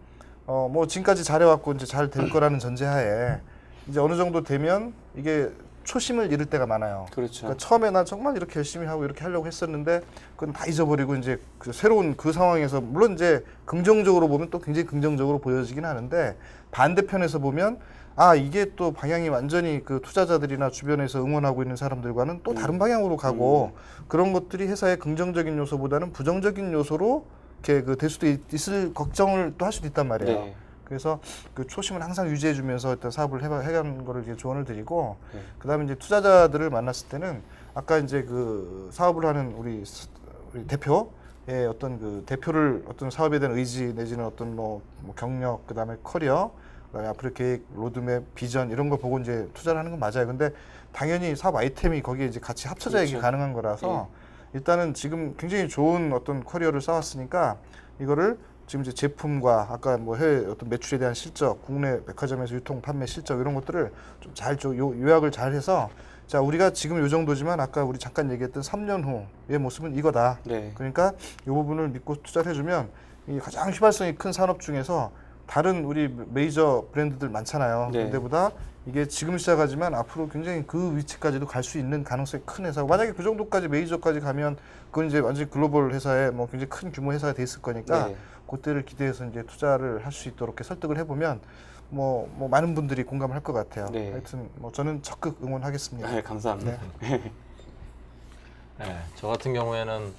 뭐 지금까지 잘해왔고 이제 잘 될 거라는 전제하에 이제 어느 정도 되면 이게 초심을 잃을 때가 많아요. 그렇죠. 그러니까 처음에 난 정말 이렇게 열심히 하고 이렇게 하려고 했었는데 그건 다 잊어버리고 이제 그 새로운 그 상황에서 물론 이제 긍정적으로 보면 또 굉장히 긍정적으로 보여지긴 하는데 반대편에서 보면 이게 또 방향이 완전히 그 투자자들이나 주변에서 응원하고 있는 사람들과는 또 다른 방향으로 가고 그런 것들이 회사의 긍정적인 요소보다는 부정적인 요소로 이렇게 그 될 수도 있을 걱정을 또 할 수도 있단 말이에요. 네. 그래서 그 초심을 항상 유지해주면서 일단 사업을 해가는 거를 이제 조언을 드리고, 네. 그다음에 이제 투자자들을 만났을 때는 아까 이제 그 사업을 하는 우리 대표의 어떤 그 대표를 어떤 사업에 대한 의지 내지는 어떤 뭐 경력, 그다음에 커리어, 그다음에 앞으로 계획, 로드맵, 비전 이런 걸 보고 이제 투자를 하는 건 맞아요. 근데 당연히 사업 아이템이 거기에 이제 같이 합쳐져야 이게 그렇죠. 가능한 거라서 일단은 지금 굉장히 좋은 어떤 커리어를 쌓았으니까 이거를 지금 이제 제품과 아까 뭐 해외 어떤 매출에 대한 실적, 국내 백화점에서 유통 판매 실적 이런 것들을 좀 잘 요약을 잘 해서 자 우리가 지금 요 정도지만 아까 우리 잠깐 얘기했던 3년 후의 모습은 이거다. 네. 그러니까 이 부분을 믿고 투자를 해주면 이 가장 휘발성이 큰 산업 중에서 다른 우리 메이저 브랜드들 많잖아요. 네. 그때보다 이게 지금 시작하지만 앞으로 굉장히 그 위치까지도 갈 수 있는 가능성이 큰 회사고 만약에 그 정도까지 메이저까지 가면 그건 이제 완전히 글로벌 회사에 뭐 굉장히 큰 규모 회사가 돼 있을 거니까 네. 그때를 기대해서 이제 투자를 할 수 있도록 이렇게 설득을 해보면 뭐 많은 분들이 공감을 할 것 같아요. 네. 하여튼 뭐 저는 적극 응원하겠습니다. 네, 감사합니다. 네, 저 같은 경우에는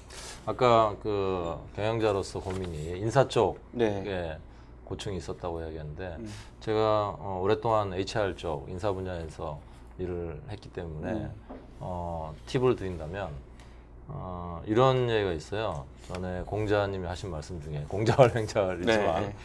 아까 그 경영자로서 고민이 인사 쪽에 네. 고충이 있었다고 이야기했는데 제가 오랫동안 HR 쪽 인사 분야에서 일을 했기 때문에 팁을 드린다면 이런 얘기가 있어요. 전에 공자님이 하신 말씀 중에 공자월 맹자월이지만 네.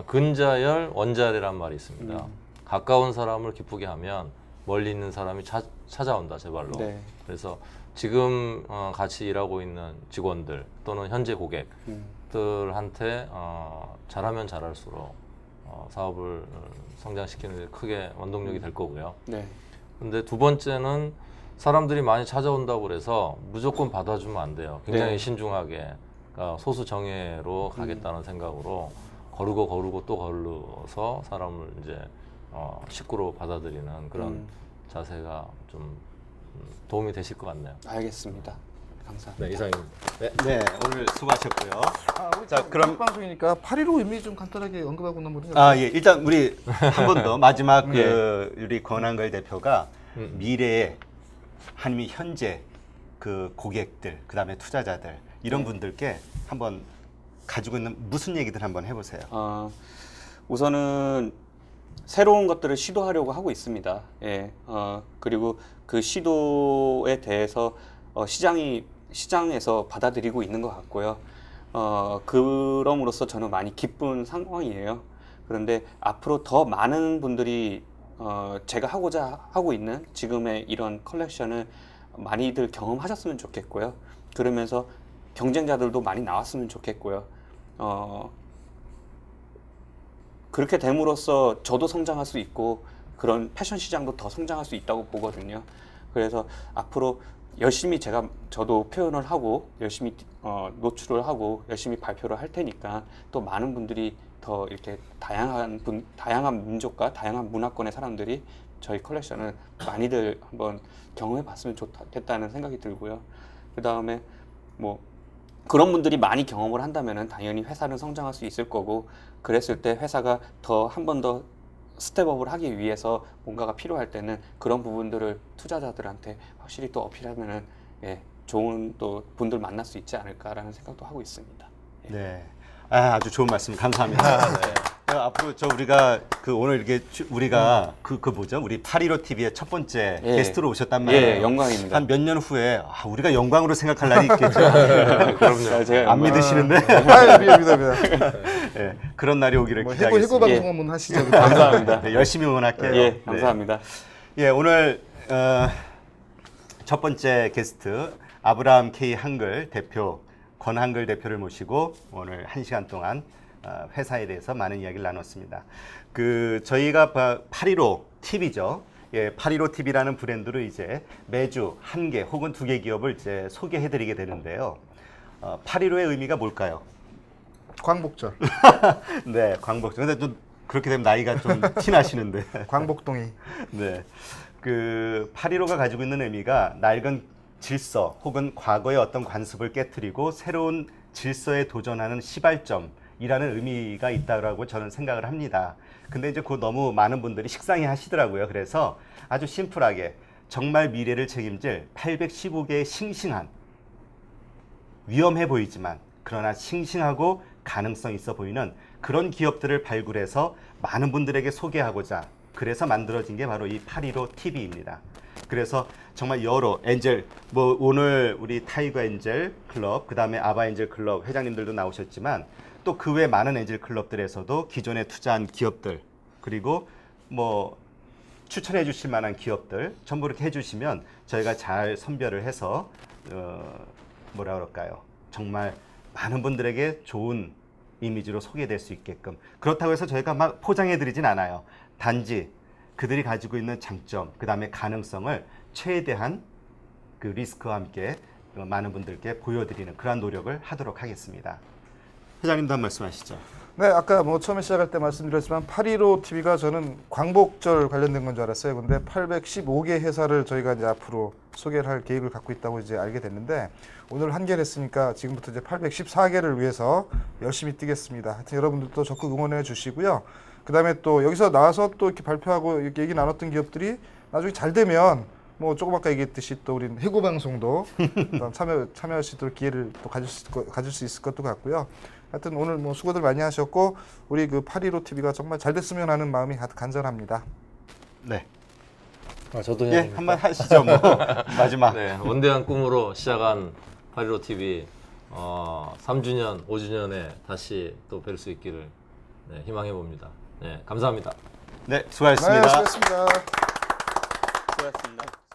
근자열 원자리란 말이 있습니다. 가까운 사람을 기쁘게 하면 멀리 있는 사람이 찾아온다 제발로. 네. 그래서 지금 같이 일하고 있는 직원들 또는 현재 고객들한테 잘하면 잘할수록 사업을 성장시키는 데 크게 원동력이 될 거고요. 네. 근데 두 번째는 사람들이 많이 찾아온다고 그래서 무조건 받아주면 안 돼요. 굉장히 네. 신중하게 그러니까 소수 정예로 가겠다는 생각으로 거르고 또 거르서 사람을 이제 식구로 받아들이는 그런 자세가 좀 도움이 되실 것 같네요. 알겠습니다. 감사합니다. 네, 이상입니다. 네, 오늘 수고하셨고요. 우리 자, 그럼 방송이니까 8.15 의미 좀 간단하게 언급하고 넘어가요. 예, 일단 우리 한 번 더 마지막 네. 그 우리 권한걸 대표가 미래의 아니면 현재 그 고객들, 그다음에 투자자들 이런 분들께 한번 가지고 있는 무슨 얘기들 한번 해보세요. 우선은 새로운 것들을 시도하려고 하고 있습니다. 예, 그리고 그 시도에 대해서 시장에서 받아들이고 있는 것 같고요. 그럼으로써 저는 많이 기쁜 상황이에요. 그런데 앞으로 더 많은 분들이 제가 하고자 하고 있는 지금의 이런 컬렉션을 많이들 경험하셨으면 좋겠고요. 그러면서 경쟁자들도 많이 나왔으면 좋겠고요. 그렇게 됨으로써 저도 성장할 수 있고 그런 패션 시장도 더 성장할 수 있다고 보거든요. 그래서 앞으로 열심히 저도 표현을 하고 열심히 노출을 하고 열심히 발표를 할 테니까 또 많은 분들이 더 이렇게 다양한 민족과 다양한 문화권의 사람들이 저희 컬렉션을 많이들 한번 경험해 봤으면 좋겠다는 생각이 들고요. 그 다음에 뭐 그런 분들이 많이 경험을 한다면은 당연히 회사는 성장할 수 있을 거고, 그랬을 때 회사가 더 한 번 더 스텝업을 하기 위해서 뭔가가 필요할 때는 그런 부분들을 투자자들한테 확실히 또 어필하면은 좋은 또 분들 만날 수 있지 않을까라는 생각도 하고 있습니다. 네. 아주 좋은 말씀 감사합니다. 앞으로 우리가 오늘 이렇게 우리가 뭐죠? 우리 815 TV의 첫 번째 게스트로 오셨단 말이에요. 영광입니다. 한 몇 년 후에 우리가 영광으로 생각할 날이 있겠죠. 그럼요. 제가 안 믿으시는데 믿습니다. 네, 그런 날이 오기를 해고 기대하겠습니다. 방송 한번 하시죠. 감사합니다. 네, 열심히 응원할게요. 예, 감사합니다. 네. 오늘 첫 번째 게스트 아브라함 K 한글 대표 권한글 대표를 모시고 오늘 1시간 동안 회사에 대해서 많은 이야기를 나눴습니다. 저희가 815 TV죠. 815 TV라는 브랜드로 이제 매주 1개 혹은 2개 기업을 이제 소개해드리게 되는데요. 815의 의미가 뭘까요? 광복절. 네, 광복절. 근데 또 그렇게 되면 나이가 좀 티나시는데. 광복동이. 네, 815가 가지고 있는 의미가 낡은 질서 혹은 과거의 어떤 관습을 깨트리고 새로운 질서에 도전하는 시발점이라는 의미가 있다고 저는 생각을 합니다. 근데 이제 너무 많은 분들이 식상해 하시더라고요. 그래서 아주 심플하게 정말 미래를 책임질 815개의 싱싱한, 위험해 보이지만 그러나 싱싱하고 가능성 있어 보이는 그런 기업들을 발굴해서 많은 분들에게 소개하고자 그래서 만들어진 게 바로 이 815 TV입니다. 그래서 정말 여러 엔젤, 오늘 우리 타이거 엔젤 클럽, 그 다음에 아바 엔젤 클럽 회장님들도 나오셨지만 또 그 외 많은 엔젤 클럽들에서도 기존에 투자한 기업들, 그리고 추천해 주실 만한 기업들 전부 이렇게 해주시면 저희가 잘 선별을 해서 뭐라 그럴까요? 정말 많은 분들에게 좋은 이미지로 소개될 수 있게끔, 그렇다고 해서 저희가 막 포장해 드리진 않아요. 단지 그들이 가지고 있는 장점, 그 다음에 가능성을 최대한 리스크와 함께 많은 분들께 보여드리는 그러한 노력을 하도록 하겠습니다. 회장님도 한 말씀 하시죠. 네, 아까 처음에 시작할 때 말씀드렸지만 815 TV가 저는 광복절 관련된 건 줄 알았어요. 근데 815개 회사를 저희가 이제 앞으로 소개를 할 계획을 갖고 있다고 이제 알게 됐는데, 오늘 한개를 했으니까 지금부터 이제 814개를 위해서 열심히 뛰겠습니다. 하여튼 여러분들도 적극 응원해 주시고요. 그 다음에 또 여기서 나와서 또 이렇게 발표하고 이렇게 얘기 나눴던 기업들이 나중에 잘 되면 조금 아까 얘기했듯이 또 우리는 해고 방송도 참여할 수 있도록 기회를 또 가질 수 있을 것도 같고요. 하여튼 오늘 수고들 많이 하셨고, 우리 815 TV가 정말 잘 됐으면 하는 마음이 간절합니다. 네. 저도 한번 하시죠. 마지막. 네, 원대한 꿈으로 시작한 815 TV 3주년, 5주년에 다시 또 뵐 수 있기를 희망해 봅니다. 네, 감사합니다. 네, 수고하셨습니다. 네, 수고하셨습니다. 수고하셨습니다.